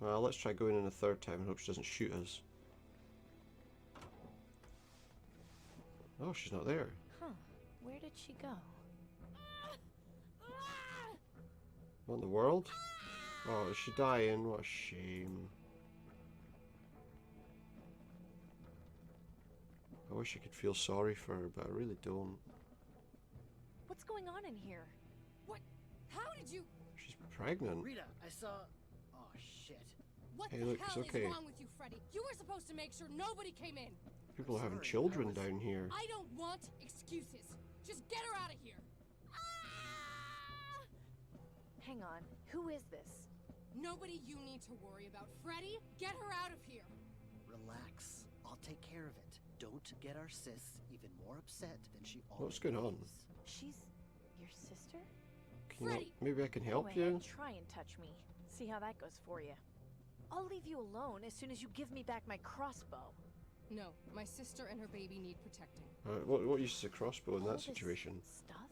Well, let's try going in a third time and hope she doesn't shoot us. Oh, she's not there. Huh. Where did she go? What in the world? Oh, is she dying? What a shame. I wish I could feel sorry for her, but I really don't. What's going on in here? What? How did you... She's pregnant. Rita, I saw. Oh shit. What Hey, the look, it's hell okay. is wrong with you, Freddy? You were supposed to make sure nobody came in. People are having Sorry, children I was- down here. I don't want excuses. Just get her out of here. Hang on. Who is this? Nobody you need to worry about. Freddy, get her out of here. Relax. I'll take care of it. Don't get our sis even more upset than she already What's going on? is. She's your sister? Can you, Freddy! maybe I can help Go ahead, you? try and touch me. See how that goes for you. I'll leave you alone as soon as you give me back my crossbow. No, my sister and her baby need protecting. What use is a crossbow in All that this situation? Stuff?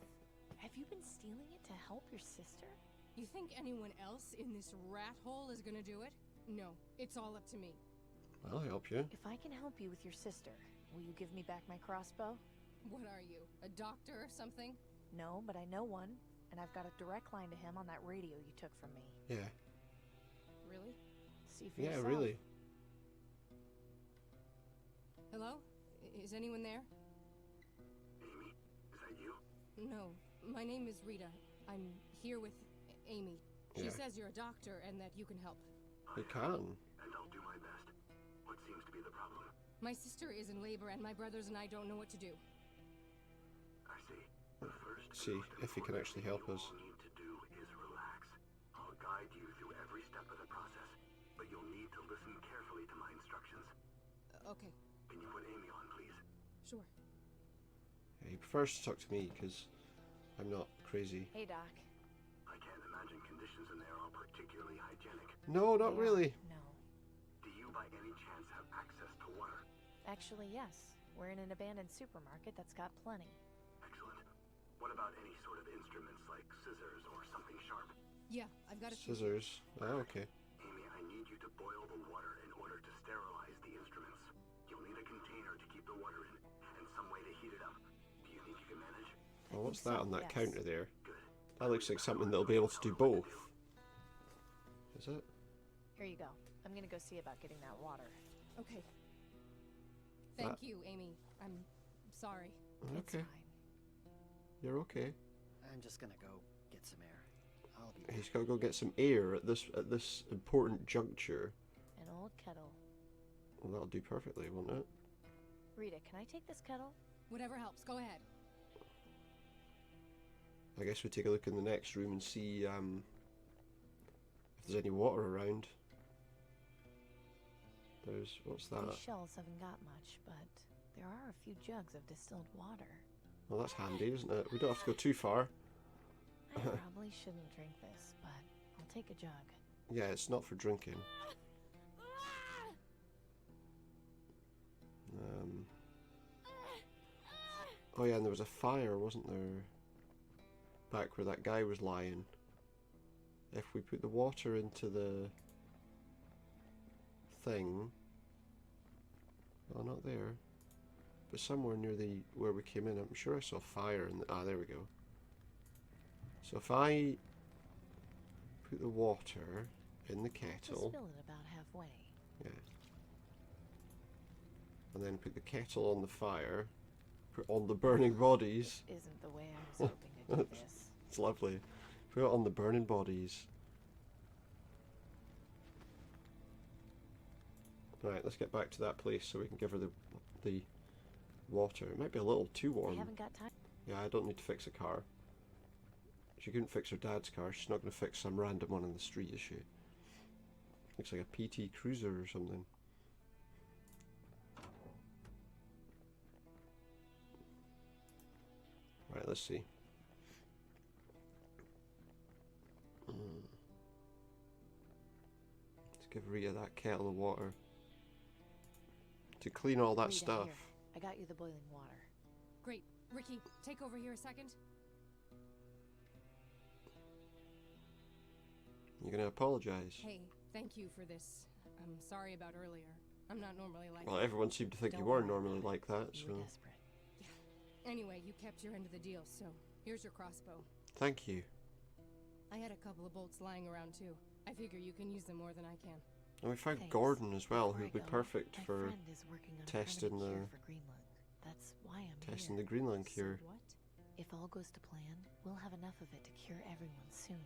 Have you been stealing it to help your sister? You think anyone else in this rat hole is gonna do it? No, it's all up to me. I'll help you. If I can help you with your sister, will you give me back my crossbow? What are you, a doctor or something? No, but I know one, and I've got a direct line to him on that radio you took from me. Yeah. Really? See for Yeah, yourself. really. Hello? Is anyone there? Amy, is that you? No, my name is Rita. I'm here with Amy. She Yeah. says you're a doctor and that you can help. You can. And I'll do my best. What seems to be the problem? My sister is in labor and my brothers and I don't know what to do. I see. The first See and most if he can important actually thing help you us. all need to do is relax. I'll guide you through every step of the process, but you'll need to listen carefully to my instructions. Okay, Can you put Amy on, please? sure. Yeah, he prefers to talk to me because I'm not crazy. Hey, Doc. I can't imagine conditions in there are particularly hygienic. No, not really. No. Do you by any chance have access to water? Actually, yes. We're in an abandoned supermarket that's got plenty. Excellent. What about any sort of instruments like scissors or something sharp? Yeah, I've got a few. Scissors. Oh, okay. Amy, I need you to boil the water in order to sterilize the instruments. You'll need a container to keep the water in, and some way to heat it up. Do you think you can manage? Well, what's that on that Yes. counter there? Good. That looks like something that'll be able to do both. Is it? Here you go. I'm gonna go see about getting that water. Okay. Thank you, Amy. I'm sorry. It's Okay. fine. You're okay. I'm just gonna go get some air. I'll be back. He's got to go get some air at this important juncture. An old kettle. Well, that'll do perfectly, won't it? Rita, can I take this kettle? Whatever helps. Go ahead. I guess we take a look in the next room and see if there's any water around. There's, what's that? These shelves haven't got much, but there are a few jugs of distilled water. Well, that's handy, isn't it? We don't have to go too far. I probably shouldn't drink this, but I'll take a jug. Yeah, it's not for drinking. Oh yeah, and there was a fire, wasn't there? Back where that guy was lying. If we put the water into the thing, well, not there, but somewhere near the where we came in. I'm sure I saw fire. And there we go. So if I put the water in the Just kettle, fill it about halfway. yeah, and then put the kettle on the fire, put on the burning bodies. Isn't the way I was hoping to do this. It's lovely. Put it on the burning bodies. Right, let's get back to that place so we can give her the water. It might be a little too I warm. haven't got time. Yeah, I don't need to fix a car. She couldn't fix her dad's car. She's not going to fix some random one on the street, is she? Looks like a PT Cruiser or something. Right, let's see. Let's give Rita that kettle of water to clean all that Rita, stuff. here. I got you the boiling water. Great. Ricky, take over here a second. You're gonna apologize. Hey, thank you for this. I'm sorry about earlier. I'm not normally like Well, that. everyone seemed to think Don't you were worry normally about like that, You were so desperate. Anyway, you kept your end of the deal, so here's your crossbow. thank you. I had a couple of bolts lying around too. I figure you can use them more than I can. And we found Thanks. Gordon as well, Before who'd be I go, perfect my for friend is working on a testing permanent cure the- for Greenland. That's why I'm testing here. the Greenland cure. So what? If all goes to plan, we'll have enough of it to cure everyone soon.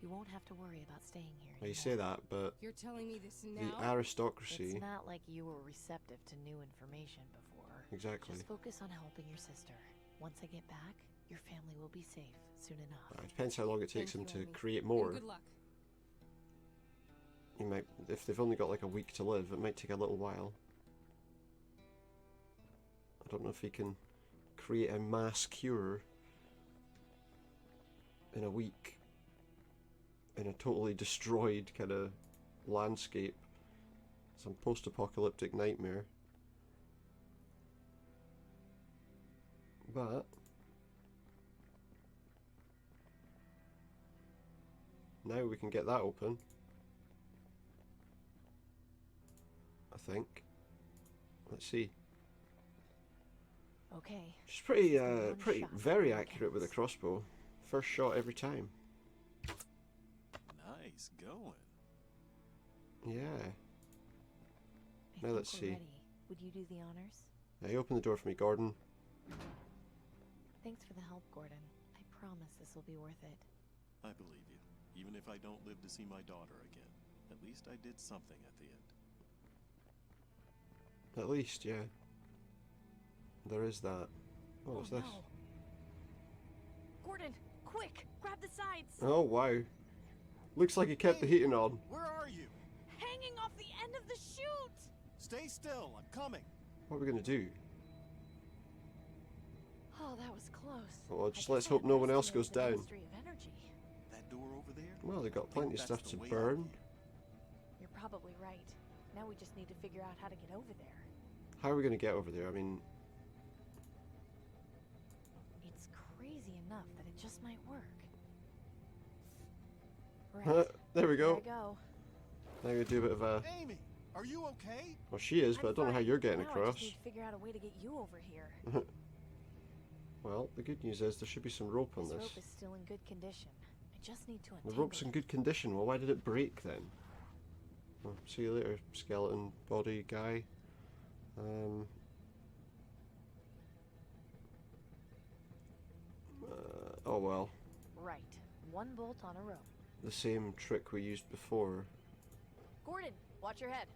You won't have to worry about staying here Well, you anymore. say that, but You're telling me this the now? aristocracy, It's not like you were receptive to new information before. exactly. Just focus on helping your sister. Once I get back, your family will be safe soon enough. It depends how long it takes Thank them you, to Amy. create And more. good luck. You might, if they've only got like a week to live, it might take a little while. I don't know if he can create a mass cure in a week in a totally destroyed kind of landscape. Some post-apocalyptic nightmare. But now we can get that open, I think. Let's see. Okay. She's pretty, One pretty, shot very before it accurate with a ends. crossbow. First shot every time. Nice going. Yeah. I Now think let's we're see. ready. Would you do the honors? Now you open the door for me, Gordon. Thanks for the help, Gordon. I promise this will be worth it. I believe you. Even if I don't live to see my daughter again, at least I did something at the end. At least, yeah. There is that. Oh, what's this? no. Gordon, quick! Grab the sides! Oh, wow. Looks like he kept the heating on. Where are you? Hanging off the end of the chute! Stay still. I'm coming. What are we going to do? Oh, that was close. Well, just let's hope no one else goes down. That door over there? Well, they've got plenty of That's stuff the to way out burn. here. You're probably right. Now we just need to figure out how to get over there. How are we going to get over there? I mean, It's crazy enough that it just might work. Right. there we There go. I go. Now we do a bit of a... Amy, are you okay? Well, she is, but I don't know how you're getting now I across. just need to figure out a way to get you over here. Well, the good news is there should be some rope on This this. rope is still in good condition. I just need to The untangle rope's in it. good condition. Well, why did it break then? Well, see you later, skeleton body guy. Oh well. Right. One bolt on a rope. The same trick we used before. Gordon, watch your head.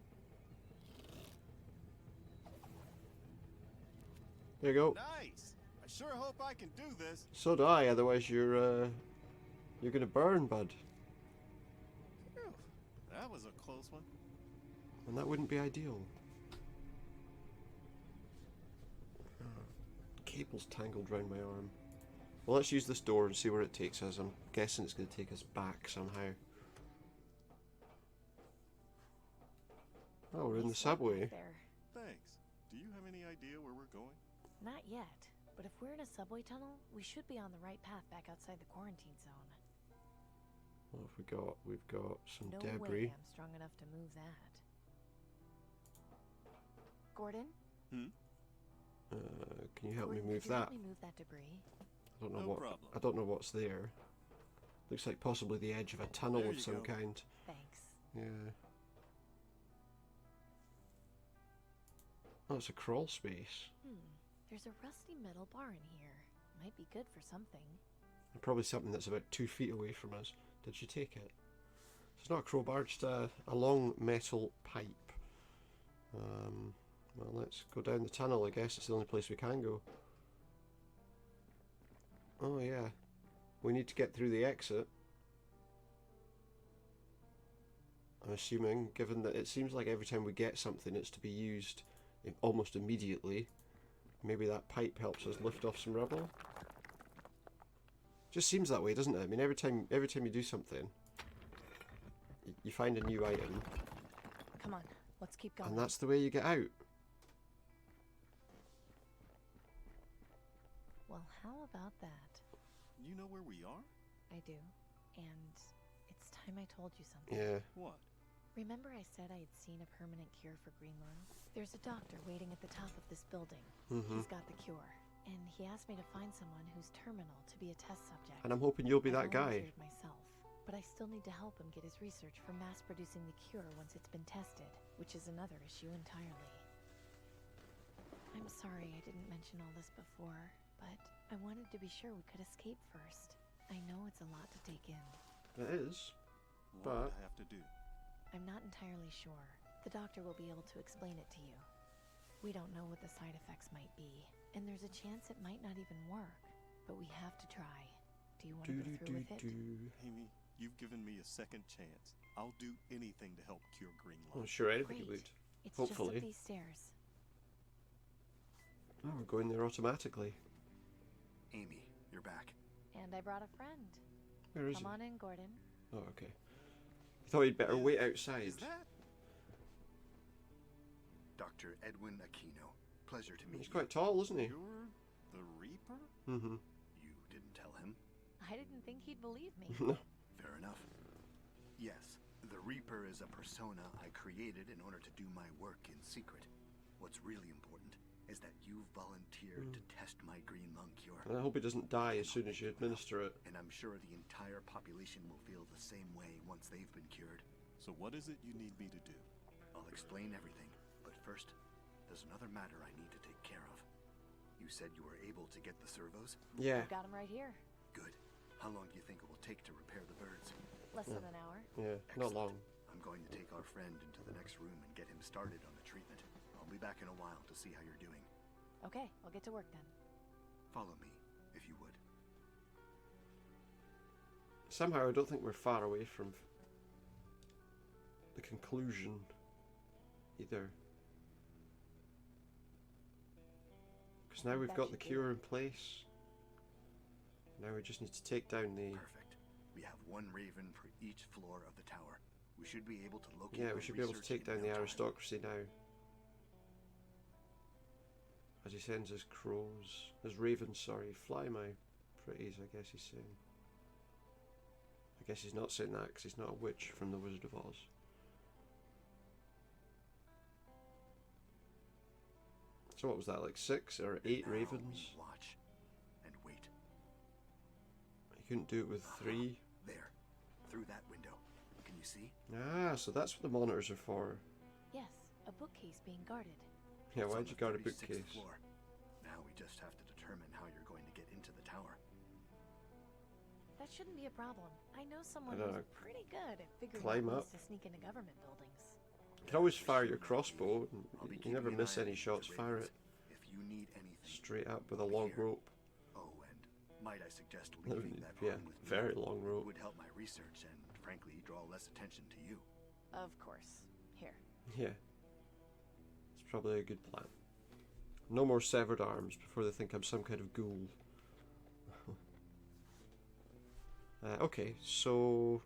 There you go. Nice. I sure hope I can do this. So do I. Otherwise, you're gonna burn, bud. Phew, that was a close one. And that wouldn't be ideal. Cable's tangled round my arm. Well, let's use this door and see where it takes us. I'm guessing it's going to take us back somehow. Oh, we're in the Nice work subway. back there. Thanks. Do you have any idea where we're going? Not yet. But if we're in a subway tunnel, we should be on the right path back outside the quarantine zone. What have we got? We've got some No debris. way I'm strong enough to move that. Gordon? Can you help me Gordon, move could you that? help me move that debris? I don't know No what. problem. I don't know what's there. Looks like possibly the edge of a tunnel There of you some go. kind. Thanks. Yeah. Oh, it's a crawl space. There's a rusty metal bar in here. Might be good for something. Probably something that's about 2 feet away from us. Did you take it? It's not a crowbar, just a long metal pipe. Well, let's go down the tunnel. I guess it's the only place we can go. Oh yeah, we need to get through the exit. I'm assuming, given that it seems like every time we get something it's to be used almost immediately. Maybe that pipe helps us lift off some rubble. Just seems that way, doesn't it? I mean, every time you do something, you find a new item, Come on, let's keep going. and that's the way you get out. Well, how about that? You know where we are? I do. And it's time I told you something. Yeah. What? Remember I said I had seen a permanent cure for green lung? There's a doctor waiting at the top of this building. Mhm. He's got the cure. And he asked me to find someone who's terminal to be a test subject. And I'm hoping you'll be I that guy. volunteered myself, but I still need to help him get his research for mass producing the cure once it's been tested, which is another issue entirely. I'm sorry I didn't mention all this before, but I wanted to be sure we could escape first. I know it's a lot to take in. It is. What But- do I have to do? I'm not entirely sure. The doctor will be able to explain it to you. We don't know what the side effects might be, and there's a chance it might not even work, but we have to try. Do you want to go through with it? Amy, you've given me a second chance. I'll do anything to help cure green lung. I'm sure anybody Great. would. It's Hopefully. just up these stairs. Oh, we're going there automatically. Amy, you're back. And I brought a friend. Where is Come he? on in, Gordon. Oh, okay. I thought you'd better wait outside. Is that? Dr. Edwin Aquino. Pleasure to meet He's you. quite tall, isn't he? You're the Reaper? Mm-hmm. You didn't tell him? I didn't think he'd believe me. Fair enough. Yes, the Reaper is a persona I created in order to do my work in secret. What's really important is that you volunteered to test my green lung cure. And I hope he doesn't die as soon as you administer it. And I'm sure the entire population will feel the same way once they've been cured. So what is it you need me to do? I'll explain everything, but first, there's another matter I need to take care of. You said you were able to get the servos? Yeah. I've got him right here. Good. How long do you think it will take to repair the birds? Less than an hour. Yeah, not long. I'm going to take our friend into the next room and get him started on the treatment. I'll be back in a while to see how you're doing. Okay, I'll get to work then. Follow me, if you would. Somehow I don't think we're far away from the conclusion either. Because now we've That got the should do cure it. in place. Now we just need to take down the... Perfect. We have one raven for each floor of the tower. We should be able to locate. Yeah, we our should be able to research take in down the no time. aristocracy now. As he sends his crows, his ravens, sorry, fly my pretties, I guess he's saying. I guess he's not saying that because he's not a witch from the Wizard of Oz. So what was that, like 6 or 8 Now ravens? we watch and wait. You couldn't do it with 3? There, through that window. Can you see? Ah, so that's what the monitors are for. Yes, a bookcase being guarded. Yeah, It's on why'd the you guard a 36th bookcase? floor. Now we just have to determine how you're going to get into the tower. That shouldn't be a problem. I know someone don't who's know. pretty good at figuring Climb out ways up. to sneak into government buildings. You can always fire your crossbow. I'll be You never keeping an miss eye any on shots. the Fire ravens. it If you need anything, straight up with a long here. rope. Oh, and might I suggest That would leaving be- that yeah, arm with me? very long rope. It would help my research and, frankly, draw less attention to you. Of course. Here. Yeah. It's probably a good plan. No more severed arms before they think I'm some kind of ghoul. Okay, so...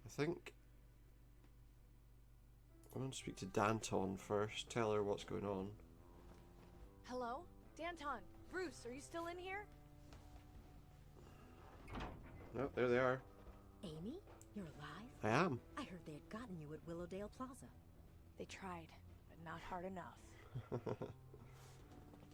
I think... I'm going to speak to Danton first, tell her what's going on. Hello? Danton! Bruce, are you still in here? No, there they are. Amy, you're alive? I am. I heard they had gotten you at Willowdale Plaza. They tried, but not hard enough.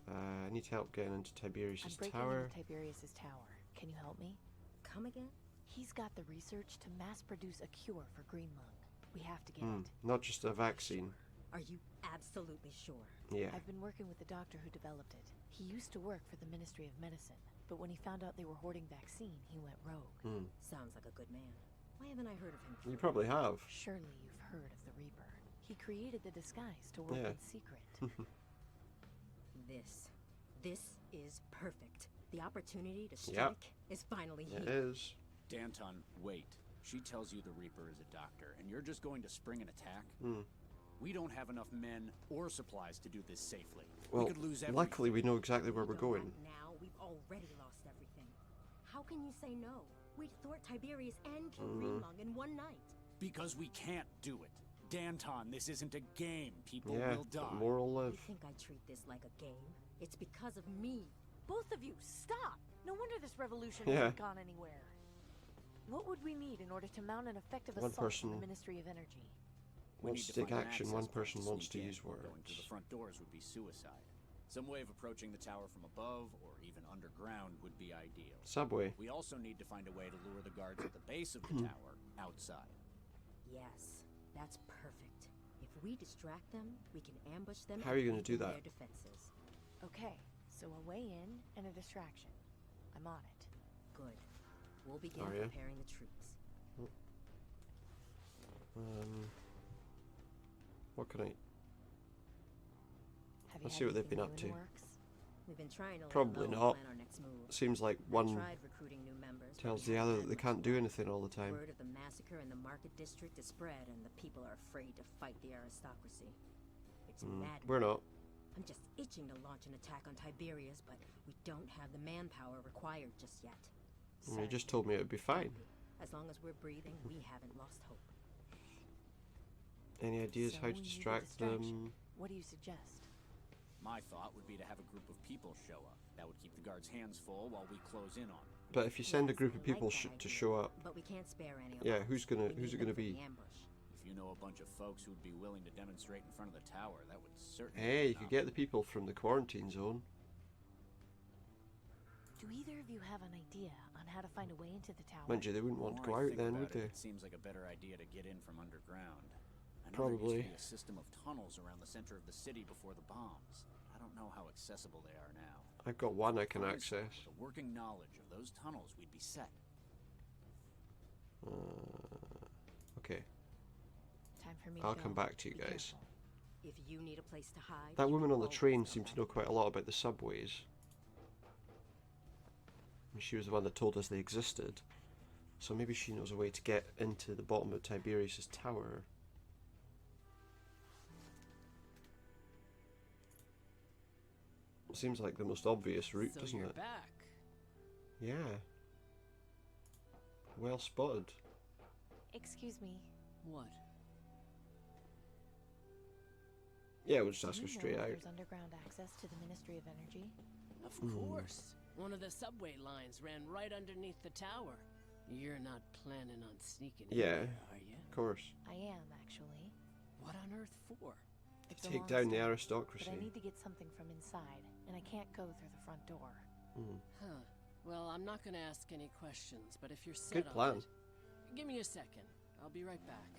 I need help getting into I'm Tiberius's breaking tower. into Tiberius's tower. Can you help me? Come again? He's got the research to mass produce a cure for green lung. We have to get Hmm, it. not just a vaccine. Are you absolutely sure? Yeah. I've been working with the doctor who developed it. He used to work for the Ministry of Medicine, but when he found out they were hoarding vaccine, he went rogue. Hmm. Sounds like a good man. Why haven't I heard of him before? You probably have. Surely you've heard of the Reaper. He created the disguise to work Yeah. in secret. This is perfect. The opportunity to strike Yep. is finally It here. is. Danton, wait. She tells you the Reaper is a doctor, and you're just going to spring an attack? Hmm. We don't have enough men or supplies to do this safely. Well, we could lose everything. luckily we know exactly where we're Right going. now, we've already lost everything. How can you say no? We'd thwart Tiberius and kill Mm-hmm. Greenlung in one night. Because we can't do it. Danton, this isn't a game. People Yeah, will die. but more will You live. think I treat this like a game? It's because of me. Both of you, stop! No wonder this revolution Yeah. hasn't gone anywhere. What would we need in order to mount an effective One assault on person the Ministry of Energy? We Wants need to to take find an action, access one point person wants to sneak in. use Going through words. the front doors would be suicide. Some way of approaching the tower from above or even underground would be ideal. Subway. We also need to find a way to lure the guards at the base of the tower outside. Yes, that's perfect. If we distract them, we can ambush them. How are you and gonna do weaken that? Their defenses. Okay, so a way in and a distraction. I'm on it. Good. We'll begin Are ya? preparing the troops. What can I... Have you Let's had see what they've anything been up new in to. the works? We've been trying to lay Probably low and not. plan our next move. Seems like I one tried recruiting new members, but tells we the haven't other had that they much can't do luck. anything all the time. Word of the massacre in the market district is spread, and the people are afraid to fight the aristocracy. It's madness. We're not. I'm just itching to launch an attack on Tiberius, but we don't have the manpower required just yet. You just told me it would be fine. As long as we're breathing, we haven't lost hope. Any ideas So how we to need a distract distraction. them? What do you suggest? My thought would be to have a group of people show up. That would keep the guards' hands full while we close in on them. But if you send a Yes, group of I people like that to idea, show up, but we can't spare any. yeah, alive. who's We it need gonna them for be? the ambush. If you know a bunch of folks who'd be willing to demonstrate in front of the tower, that would certainly Hey, be you could get the people from the quarantine zone. Do either of you have an idea on how to find a way into the tower? Mind you, they wouldn't want to go More I out think then, about would they? It seems like a better idea to get in from underground. I know Probably. there used to be a system of tunnels around the center of the city before the bombs. I don't know how accessible they are now. I've got one I can Find access. someone with a working knowledge of those tunnels, we'd be set. Okay, Time for me to I'll go. come back to you Be guys. careful. If you need a place to hide, That you woman can on the always train come seemed to back know quite a lot about the subways. And she was the one that told us they existed. So maybe she knows a way to get into the bottom of Tiberius's tower. seems like the most obvious route, So doesn't you're it? back. Yeah. Well spotted. Excuse me. What? Yeah, we'll just ask Do her you know straight if out. there's underground access to the Ministry of Energy? Of course. One of the subway lines ran right underneath the tower. You're not planning on sneaking in Yeah, there, are you? of course. I am, actually. What on earth for? It's a Take long down the story, aristocracy. But I need to get something from inside, and I can't go through the front door. Huh. Well, I'm not gonna ask any questions, but if you're set Good on plan. it, give me a second. I'll be right back.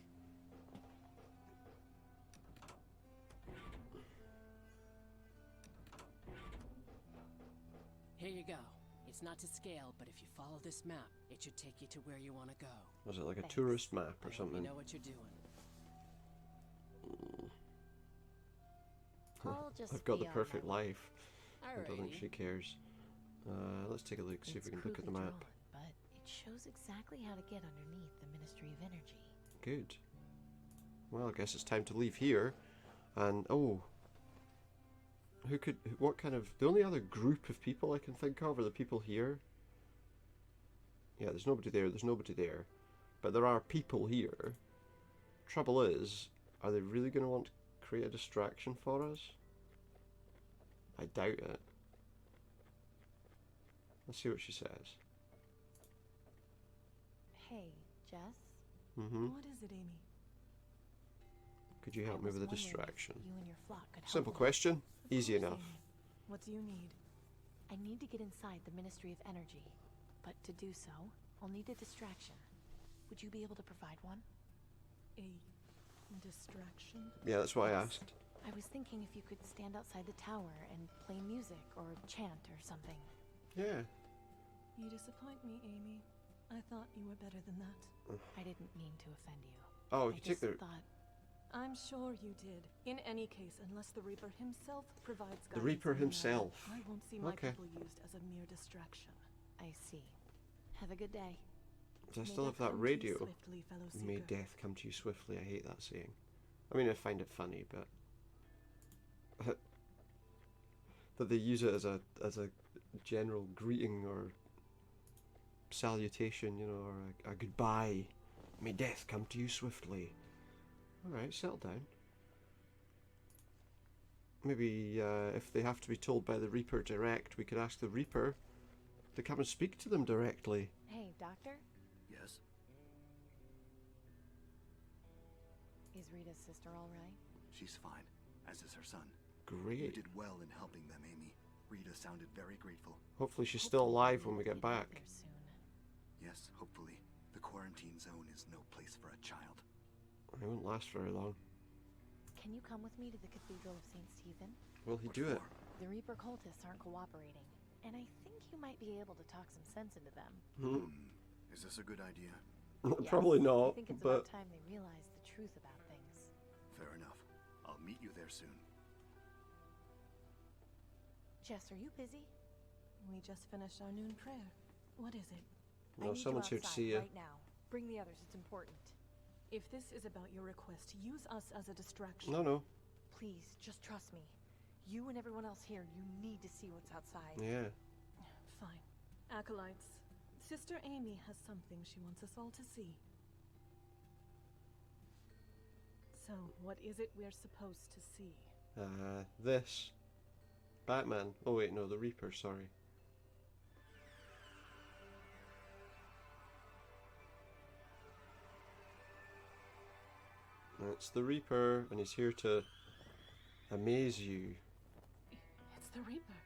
Here you go. It's not to scale, but if you follow this map, it should take you to where you want to go. Was it like a Thanks. tourist map or I hope something? you know what you're doing. I'll just I've got be the on perfect my way. life. I don't think Alrighty. she cares. Let's take a look, see if we can look at the crudely map. drawn, but it shows exactly how to get underneath the Ministry of Energy. Good. Well, I guess it's time to leave here. And, oh. What kind of... The only other group of people I can think of are the people here. Yeah, there's nobody there, there's nobody there. But there are people here. Trouble is, are they really going to want to create a distraction for us? I doubt it. Let's see what she says. Hey, Jess? Mm-hmm. What is it, Amy? Could you help I me was with a wondering if distraction? You and your flock could help Simple me. question. Of Easy course, enough. Amy. What do you need? I need to get inside the Ministry of Energy, but to do so, I'll need a distraction. Would you be able to provide one? A distraction? Yeah, that's why I asked. I was thinking if you could stand outside the tower and play music or chant or something. Yeah. You disappoint me, Amy. I thought you were better than that. I didn't mean to offend you. Oh, I you take just the... thought I'm sure you did. In any case, unless the Reaper himself provides guidance. The Reaper in the matter, himself. I won't see my Okay. people used as a mere distraction. I see. Have a good day. Does I May still have death that come to you radio? swiftly, fellow May seeker. death come to you swiftly. I hate that saying. I mean, I find it funny, but that they use it as a general greeting or salutation, you know, or a goodbye. May death come to you swiftly. All right, settle down. Maybe if they have to be told by the Reaper direct, we could ask the Reaper to come and speak to them directly. Hey, Doctor? Yes? Is Rita's sister all right? She's fine, as is her son. You Great. did well in helping them, Amy. Rita sounded very grateful. Hopefully she's still alive when we get back. There soon. Yes, hopefully. The quarantine zone is no place for a child. It won't last very long. Can you come with me to the Cathedral of St. Stephen? Will he What do it? for? The Reaper cultists aren't cooperating, and I think you might be able to talk some sense into them. Is this a good idea? Yes, Probably not, I think it's but about time they realize the truth about things. Fair enough. I'll meet you there soon. Jess, are you busy? We just finished our noon prayer. What is it? no, I need someone's you here to outside see you. right now. Bring the others, it's important. If this is about your request, use us as a distraction. No. Please, just trust me. You and everyone else here, you need to see what's outside. Yeah. Fine. Acolytes, Sister Amy has something she wants us all to see. So, what is it we're supposed to see? This. Batman. Oh wait, no, the Reaper, sorry. It's the Reaper, and he's here to amaze you. It's the Reaper.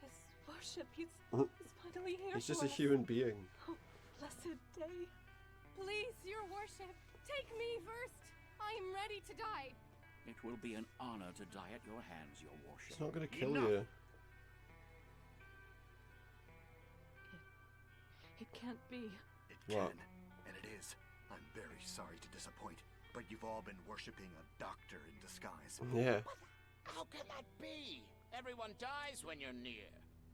His worship. He's finally here. He's just to a us. human being. Oh, blessed day. Please, your worship, take me first. I am ready to die. It will be an honor to die at your hands, your worship. It's not going to kill Enough. you. It can't be. It What? can, and it is. I'm very sorry to disappoint, but you've all been worshipping a doctor in disguise. Yeah, How can that be? Everyone dies when you're near.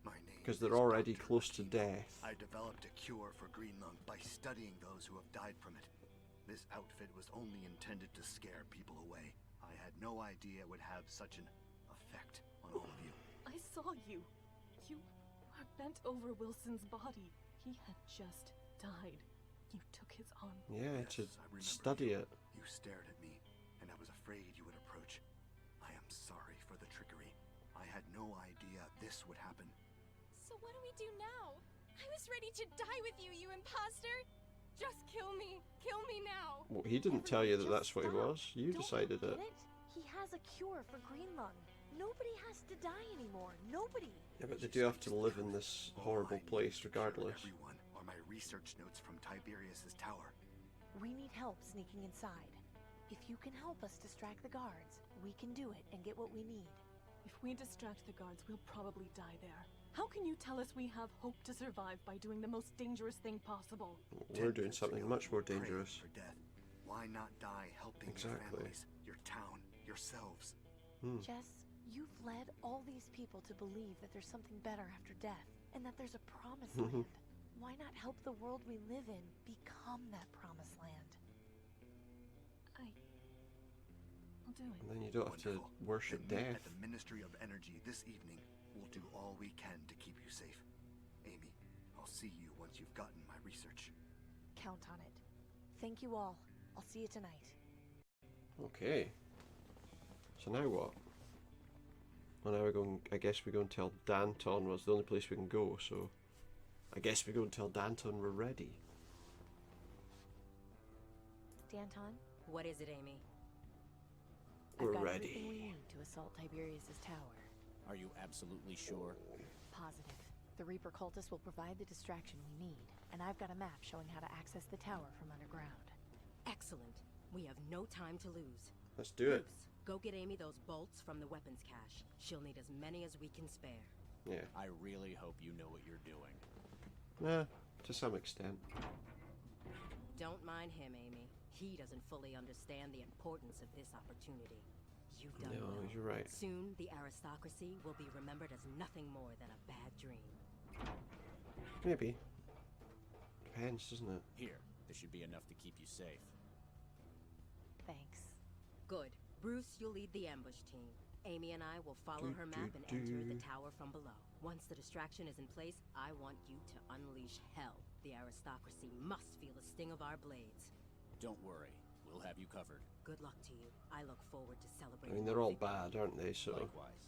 My name because is they're already Dr. close to Aquino. death. I developed a cure for green lung by studying those who have died from it. This outfit was only intended to scare people away. I had no idea it would have such an effect on all of you. I saw you. You were bent over Wilson's body. He had just died. You took his arm. Yeah, Yes, to I remember study you. it. You stared at me, and I was afraid you would approach. I am sorry for the trickery. I had no idea this would happen. So what do we do now? I was ready to die with you, you imposter! Just kill me! Kill me now! Well, he didn't tell you that Everyone, that's what he just was. You Don't decided you it. get it. He has a cure for green lung. Nobody has to die anymore. Nobody. Yeah, but they do have to live in this horrible place regardless. Everyone are my research notes from Tiberius's tower. We need help sneaking inside. If you can help us distract the guards, we can do it and get what we need. If we distract the guards, we'll probably die there. How can you tell us we have hope to survive by doing the most dangerous thing possible? We're doing something much more Praying dangerous. for death. Why not die helping your Exactly. families, your town, yourselves? Jess, you've led all these people to believe that there's something better after death, and that there's a promised land. Why not help the world we live in become that promised land? I'll do it. And then you don't have to Wonderful. worship Then meet death. at the Ministry of Energy this evening. We'll do all we can to keep you safe. Amy, I'll see you once you've gotten my research. Count on it. Thank you all. I'll see you tonight. Okay. So now what? Well, now we're going. I guess we're going to tell Danton was the only place we can go. So, I guess we're going to tell Danton we're ready. Danton? What is it, Amy? I've We're got ready. everything we need to assault Tiberius's tower. Are you absolutely sure? Positive. The Reaper cultists will provide the distraction we need, and I've got a map showing how to access the tower from underground. Excellent. We have no time to lose. Let's do it. Bruce, go get Amy those bolts from the weapons cache. She'll need as many as we can spare. Yeah. I really hope you know what you're doing. To some extent. Don't mind him, Amy. He doesn't fully understand the importance of this opportunity. You've done No, well. you're right. Soon, the aristocracy will be remembered as nothing more than a bad dream. Maybe. Depends, doesn't it? Here, this should be enough to keep you safe. Thanks. Good. Bruce, you'll lead the ambush team. Amy and I will follow her map and enter the tower from below. Once the distraction is in place, I want you to unleash hell. The aristocracy must feel the sting of our blades. Don't worry, we'll have you covered. Good luck to you. I look forward to I celebrating. mean, they're all bad, aren't they? So Likewise.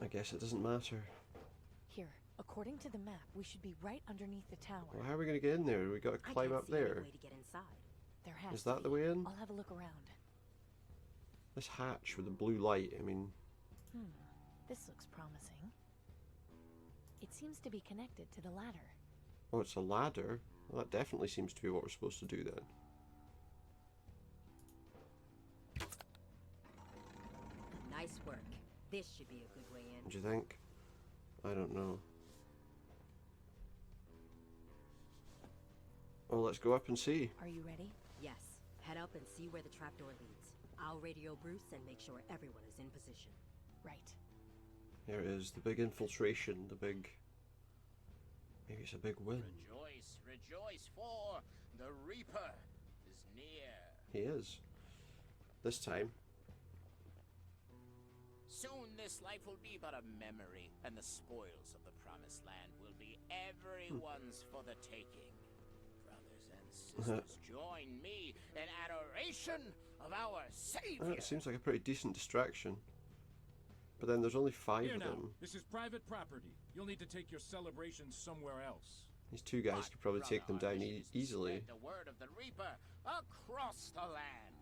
I guess it doesn't matter. Here, according to the map, we should be right underneath the tower. Well, how are we going to get in there? We got to I climb can't up see any there. way to get inside. There has Is to that the be. way in? I'll have a look around. This hatch with the blue light. I mean, This looks promising. It seems to be connected to the ladder. oh, it's a ladder. Well, that definitely seems to be what we're supposed to do then. Nice work. This should be a good way in. Do you think? I don't know. Well, let's go up and see. Are you ready? Yes. Head up and see where the trapdoor leads. I'll radio Bruce and make sure everyone is in position. Right. Here it is, the big infiltration, the big... Maybe it's a big win. Rejoice, rejoice, for the Reaper is near. He is. This time. Soon this life will be but a memory, and the spoils of the Promised Land will be everyone's for the taking. Brothers and sisters, join me in adoration of our Savior. That seems like a pretty decent distraction. But then there's only 5 Here of now, them. this is private property. You'll need to take your celebrations somewhere else. These 2 guys could probably take them down easily. Spread the word of the Reaper across the land.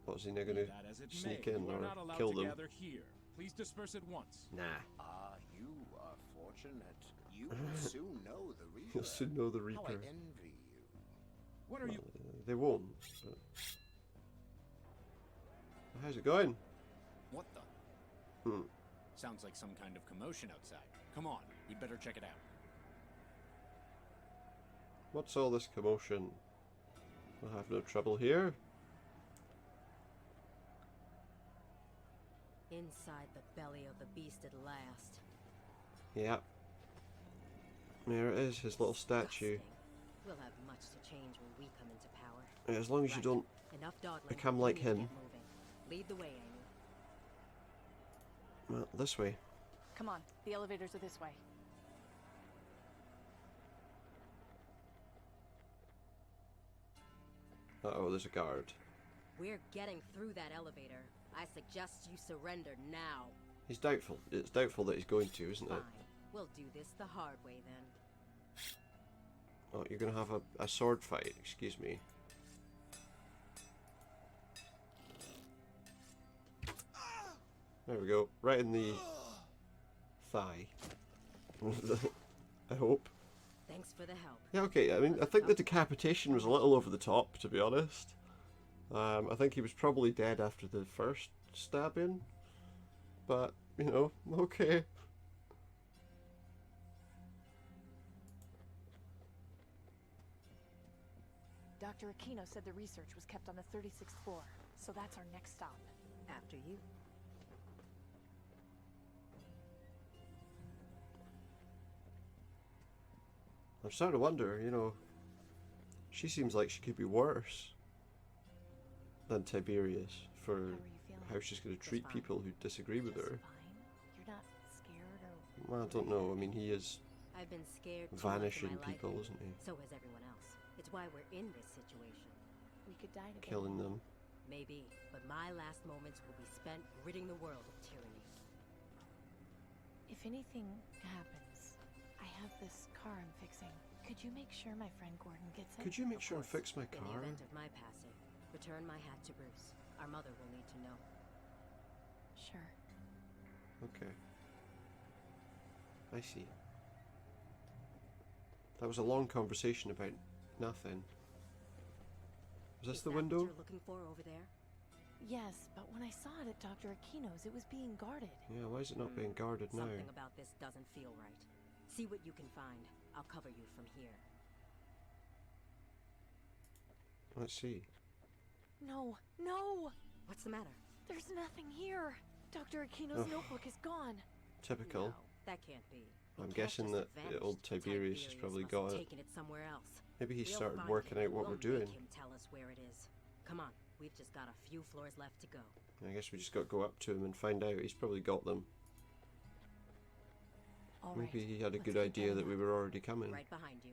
What, is he now going Be to that as it sneak may, in you are or not allowed kill to them? gather here. Please disperse at once. Nah. You are fortunate. You will soon know the Reaper. You'll soon know the How I Reaper. envy you. What are you? They won't. But... How's it going? What the? Sounds like some kind of commotion outside. Come on, we'd better check it out. What's all this commotion? We'll have no trouble here. Inside the belly of the beast at last. Yep. There it is, his little statue. Disgusting. We'll have much to change when we come into power. Yeah, as long as you don't Enough dawdling. become We like need to him. get moving. Lead the way, Amy. Well, this way. Come on, the elevators are this way. Uh-oh, there's a guard. We're getting through that elevator. I suggest you surrender now. He's doubtful. It's doubtful that he's going to, isn't it? Fine. We'll do this the hard way then. Oh, you're gonna have a sword fight, excuse me. There we go. Right in the thigh. I hope. Thanks for the help. Yeah, okay. I mean, I think the decapitation was a little over the top, to be honest. I think he was probably dead after the first stabbing. But, you know, okay. Dr. Aquino said the research was kept on the 36th floor, so that's our next stop. After you. I'm starting to wonder, you know, she seems like she could be worse than Tiberius for how she's going to treat people who disagree with her. You're not scared or... Well, I don't know. I mean, he is I've been scared vanishing people, isn't he? So has everyone else. It's why we're in this situation. We could die together. Killing them. Maybe, but my last moments will be spent ridding the world of tyranny. If anything happens, I have this car I'm fixing. Could you make sure my friend Gordon gets it? Could you make sure I fix my In car? the event of my passing, return my hat to Bruce. Our mother will need to know. Sure. Okay. I see. That was a long conversation about nothing. Was this the window? What you're looking for over there? Yes, but when I saw it at Dr. Aquino's, it was being guarded. Yeah, why is it not being guarded now? Something about this doesn't feel right. See what you can find. I'll cover you from here. Let's see. No, no! What's the matter? There's nothing here. Dr. Aquino's notebook is gone. Typical. No, that can't be. I'm guessing that old Tiberius has probably got it. Taken it somewhere else. Maybe he We'll started find working him. out what We'll we're doing. Make him tell us where it is. Come on, we've just got a few floors left to go. I guess we just got to go up to him and find out. He's probably got them. All Maybe right, he had a let's good keep idea going that up. we were already coming. Right behind you.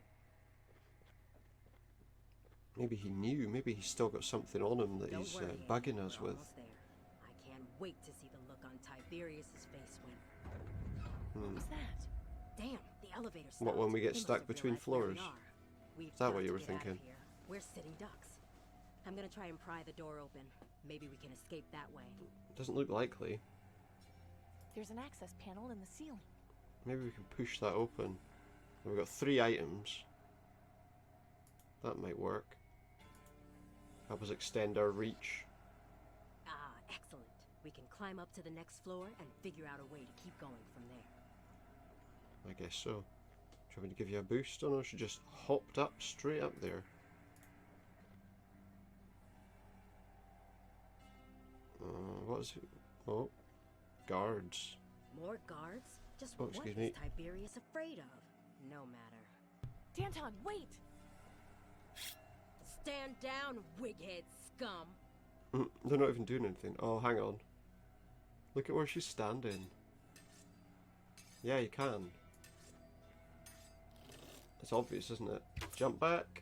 Maybe he knew. Maybe he's still got something on him that Don't he's worry, bugging we're us with. almost there. I can't wait to see the look on Tiberius's face when... What was that? Damn, the elevator stopped. What, when we get They must stuck have between realized where we floors? are. We've Is that what got you to were get out of thinking? here. We're sitting ducks. I'm gonna try and pry the door open. Maybe we can escape that way. Doesn't look likely. There's an access panel in the ceiling. Maybe we can push that open. We've got 3 items. That might work. Help us extend our reach. Ah, excellent. We can climb up to the next floor and figure out a way to keep going from there. I guess so. Do you want me to give you a boost? Oh no, she just hopped up straight up there. What is it? Oh, guards. More guards? Just Oh, what excuse is me. Tiberius afraid of? No matter. Danton, wait! Stand down, wighead scum! They're not even doing anything. Oh, hang on. Look at where she's standing. Yeah, you can. It's obvious, isn't it? Jump back.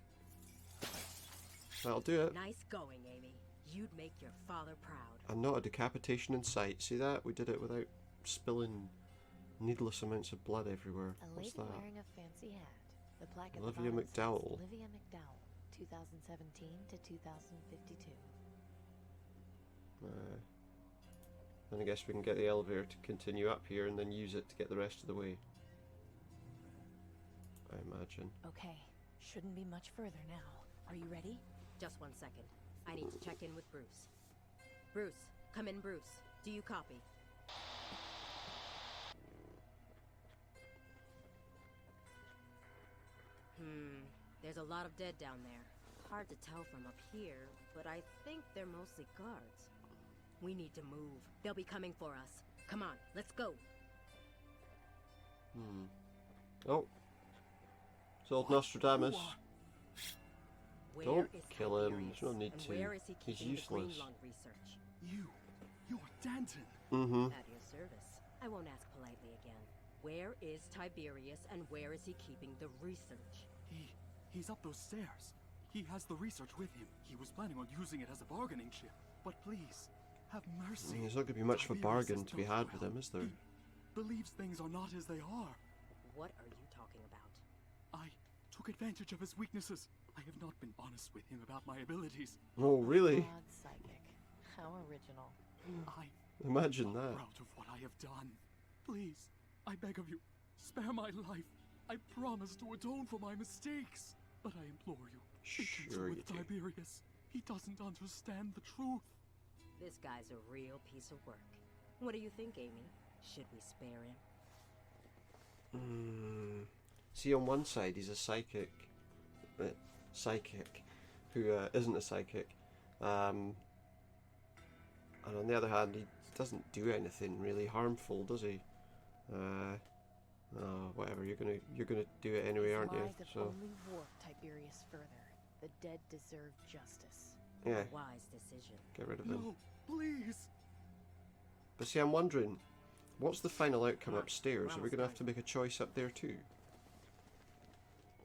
That'll do it. Nice going, Amy. You'd make your father proud. And not a decapitation in sight. See that? We did it without spilling needless amounts of blood everywhere. A What's lady that? wearing a fancy hat. The plaque at Olivia the bottom says McDowell. Olivia McDowell, 2017 to 2052. Then I guess we can get the elevator to continue up here and then use it to get the rest of the way. I imagine. Okay, shouldn't be much further now. Are you ready? Just 1 second. I need to check in with Bruce. Bruce, come in, Bruce. Do you copy? There's a lot of dead down there. Hard to tell from up here, but I think they're mostly guards. We need to move. They'll be coming for us. Come on, let's go. Oh. It's old Nostradamus. Where Don't is kill him. Tiberius? There's no need And to. where is he He's keeping the green useless. lung research? You're Danton. Mm-hmm. At your service. I won't ask politely again. Where is Tiberius, and where is he keeping the research? He's up those stairs. He has the research with him. He was planning on using it as a bargaining chip. But please, have mercy. There's not going to be much of a bargain to be had with him, is there? He believes things are not as they are. What are you talking about? I took advantage of his weaknesses. I have not been honest with him about my abilities. Oh, really? God, psychic. How original. Imagine I'm that. proud of what I have done. Please, I beg of you, spare my life. I promise to atone for my mistakes. But I implore you, Sure you with do. Tiberius. He doesn't understand the truth. This guy's a real piece of work. What do you think, Amy? Should we spare him? See, on one side he's a psychic who isn't a psychic, and on the other hand he doesn't do anything really harmful, does he? Whatever, you're gonna do it anyway, aren't you? Lies have So only warped Tiberius further. The dead deserve justice. yeah, A wise decision. get rid of him. No, please. But see, I'm wondering, what's the final outcome upstairs? Are we gonna have to make a choice up there too?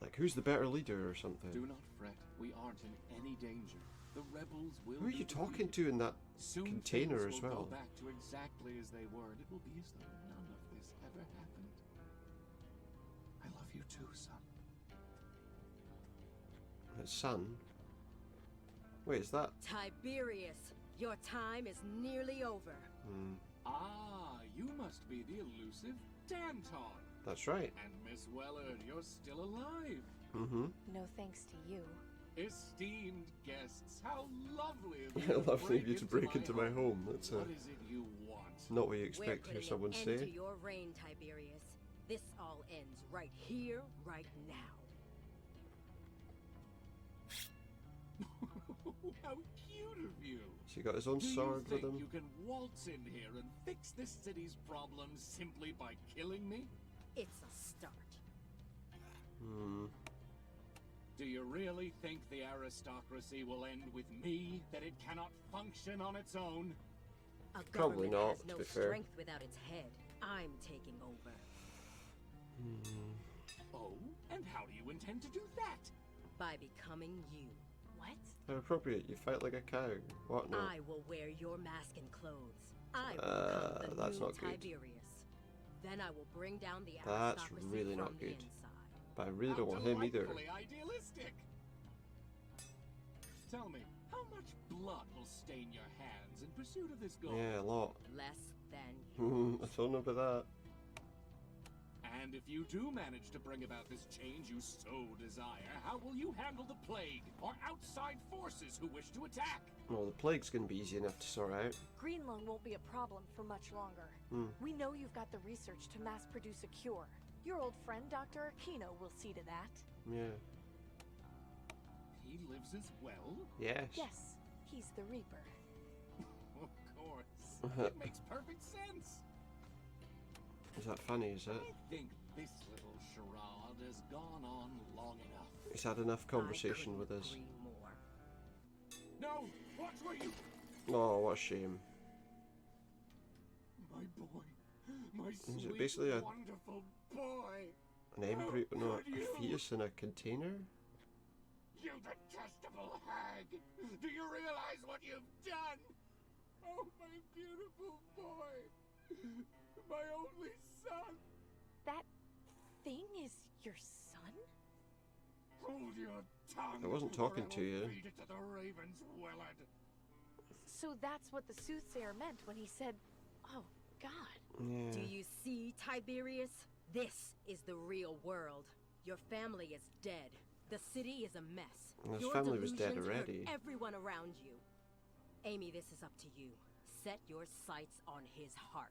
Like, who's the better leader or something? Do not fret. We aren't in any danger. The rebels will. Who are you talking to in that Soon container things as will well? Go back to exactly as they were, and it will be as though none of this ever happened. I love you too, son. His son? Wait, is that? Tiberius, your time is nearly over. Ah, you must be the elusive Danton. That's right. And Miss Wellard, you're still alive. No thanks to you. Esteemed guests, how lovely of you Lovely of you to break into my home. That's What is it you want? not what you We're expect to hear putting someone an end say. to your reign, Tiberius. This all ends right here, right now. How cute of you! So he got his own Do sword you with think him. you can waltz in here and fix this city's problems simply by killing me? It's a start. Do you really think the aristocracy will end with me? That it cannot function on its own? A Probably government not, has to no be fair. strength without its head. I'm taking over. Oh? And how do you intend to do that? By becoming you. What? How appropriate, you fight like a cow. What now? I will wear your mask and clothes. I will become the that's new not good. Tiberius. Then I will bring down the That's aristocracy really from not the good. inside. But I really How don't want him either. delightfully idealistic. Tell me, how much blood will stain your hands in pursuit of this goal? Yeah, a lot. Less than I don't know about that. And if you do manage to bring about this change you so desire, how will you handle the plague or outside forces who wish to attack? Well, the plague's gonna be easy enough to sort out. Green lung won't be a problem for much longer. We know you've got the research to mass produce a cure. Your old friend, Dr. Aquino, will see to that. Yeah. He lives as well? Yes. Yes, he's the Reaper. Of course. It makes perfect sense. Is that funny, is it? I think this little charade has gone on long enough. He's had enough conversation with us. No! Watch where you... Oh, what a shame. My boy. My Is it sweet, basically a- wonderful boy. An embryo, How no, could a you? fetus in a container? You detestable hag! Do you realize what you've done? Oh, my beautiful boy! My only son! That thing is your son? Hold your tongue! I wasn't or talking I to will you. Feed it to the ravens, Willard. So that's what the soothsayer meant when he said, oh, God. Yeah. Do you see, Tiberius? This is the real world. Your family is dead. The city is a mess. And his Your family was dead delusions hurt already. everyone around you. Amy, this is up to you. Set your sights on his heart.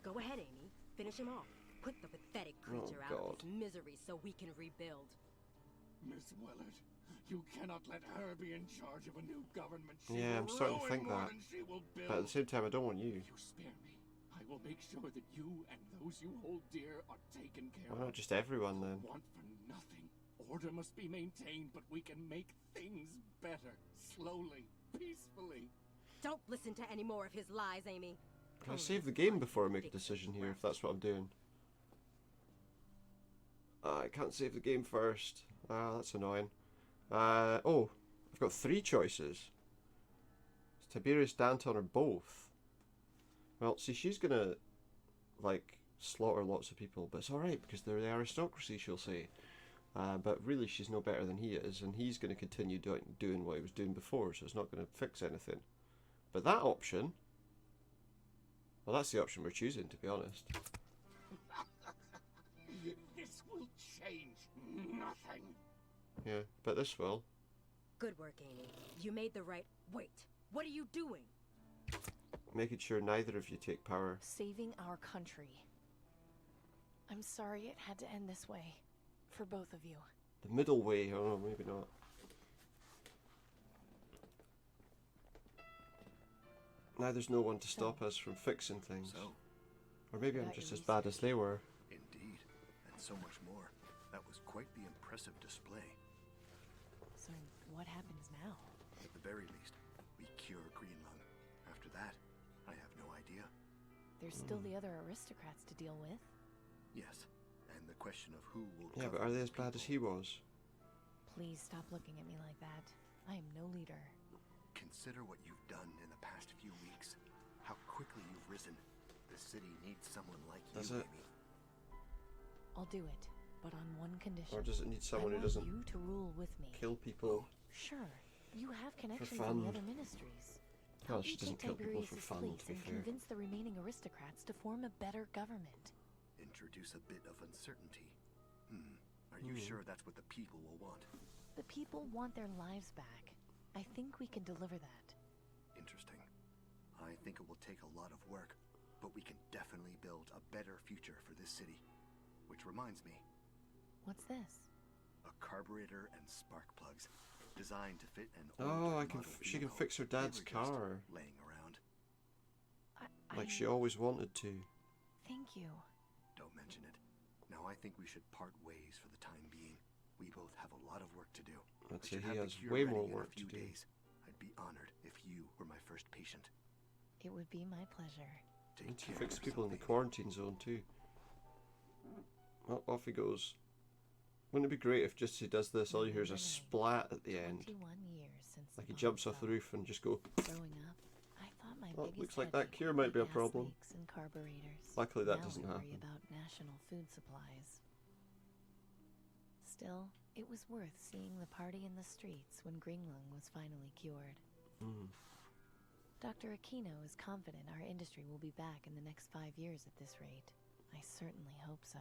Go ahead, Amy. Finish him off. Put the pathetic creature out of his misery so we can rebuild. Miss Willard, you cannot let her be in charge of a new government. She Yeah, I'm will starting to ruin think more that. than she will build. But at the same time, I don't want you. If you spare me, I will make sure that you and those you hold dear are taken care Why of. not just everyone then? Want for nothing. Order must be maintained, but we can make things better. Slowly, peacefully. Don't listen to any more of his lies, Amy. Can I save the game before I make a decision here, if that's what I'm doing? I can't save the game first. That's annoying. Oh, I've got 3 choices. It's Tiberius, Danton, or both. Well, see, she's gonna, like, slaughter lots of people, but it's alright, because they're the aristocracy, she'll say. But really, she's no better than he is, and he's going to continue doing what he was doing before, so it's not going to fix anything. But that option... Well, that's the option we're choosing, to be honest. This will change nothing. Yeah, but this will. Good work, Amy. You made the right... Wait, what are you doing? Making sure neither of you take power. Saving our country. I'm sorry it had to end this way. For both of you. The middle way, oh no, maybe not. Now there's no one to stop us from fixing things. Or maybe I'm just as bad as they were. Indeed, and so much more. That was quite the impressive display. So, what happens now? At the very least, we cure Greenlung. After that, I have no idea. There's still the other aristocrats to deal with. Yes, and the question of who will... Yeah, but are they as bad as he was? Please stop looking at me like that. I am no leader. Consider what you've done in the past few weeks. How quickly you've risen. The city needs someone like you, Amy. I'll do it, but on one condition. Or does it need someone who doesn't you to rule with me. Kill people? Sure, you have connections fun. in the other ministries. Well, she doesn't kill people for fun, to be fair. Convince the remaining aristocrats to form a better government. Introduce a bit of uncertainty. Are you sure that's what the people will want? The people want their lives back. I think we can deliver that. Interesting. I think it will take a lot of work, but we can definitely build a better future for this city. Which reminds me. What's this? A carburetor and spark plugs, designed to fit an Oh, she can fix her dad's car. Laying around. Like she always wanted to. Thank you. Don't mention it. Now I think we should part ways for the time being. We both have a lot of work to do. I'd say he has way more work to do. I'd be honored if you were my first patient. It would be my pleasure. And he fixes people in the quarantine zone too. Well, off he goes. Wouldn't it be great if just he does this, all you hear is a splat at the end? 21 years since like he jumps off the roof and just go... Growing up, I thought my Well, looks like that cure might be a problem. And carburetors. Luckily that now doesn't I worry happen. about national food supplies. Still, it was worth seeing the party in the streets when Greenlung was finally cured. Dr. Aquino is confident our industry will be back in the next 5 years at this rate. I certainly hope so.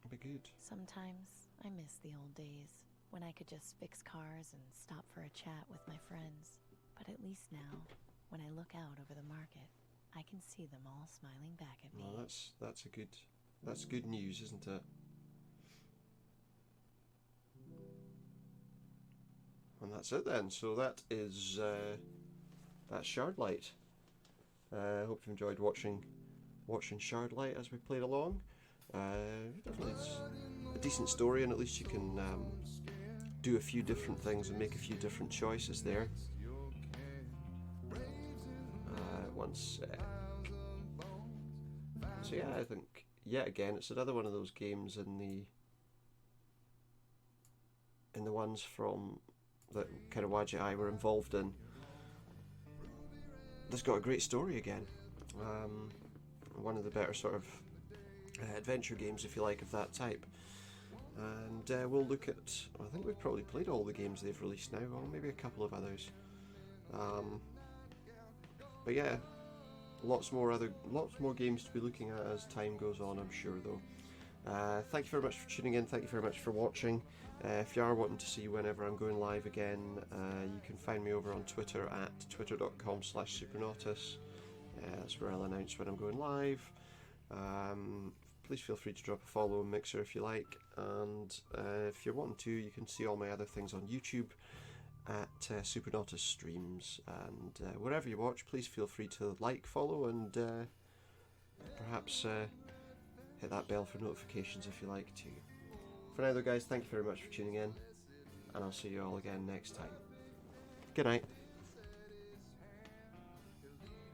That'd be good. Sometimes I miss the old days, when I could just fix cars and stop for a chat with my friends. But at least now, when I look out over the market, I can see them all smiling back at me. Well, that's good news, isn't it? And that's it then. So that is that's Shardlight. I hope you enjoyed watching Shardlight as we played along. Definitely it's a decent story, and at least you can do a few different things and make a few different choices there. So yeah, I think yet again it's another one of those games in the ones from that Karawaji I were involved in. That's got a great story again. One of the better sort of adventure games, if you like, of that type. And we'll look at. I think we've probably played all the games they've released now, or maybe a couple of others. But yeah, lots more games to be looking at as time goes on, I'm sure. Though, thank you very much for tuning in. Thank you very much for watching. If you are wanting to see whenever I'm going live again, you can find me over on Twitter at twitter.com/supernautus. That's where I'll announce when I'm going live. Please feel free to drop a follow on Mixer if you like, and if you're wanting to, you can see all my other things on YouTube at Supernautus Streams, and wherever you watch, please feel free to like, follow, and perhaps hit that bell for notifications if you like to. For now though guys, thank you very much for tuning in, and I'll see you all again next time. Good night.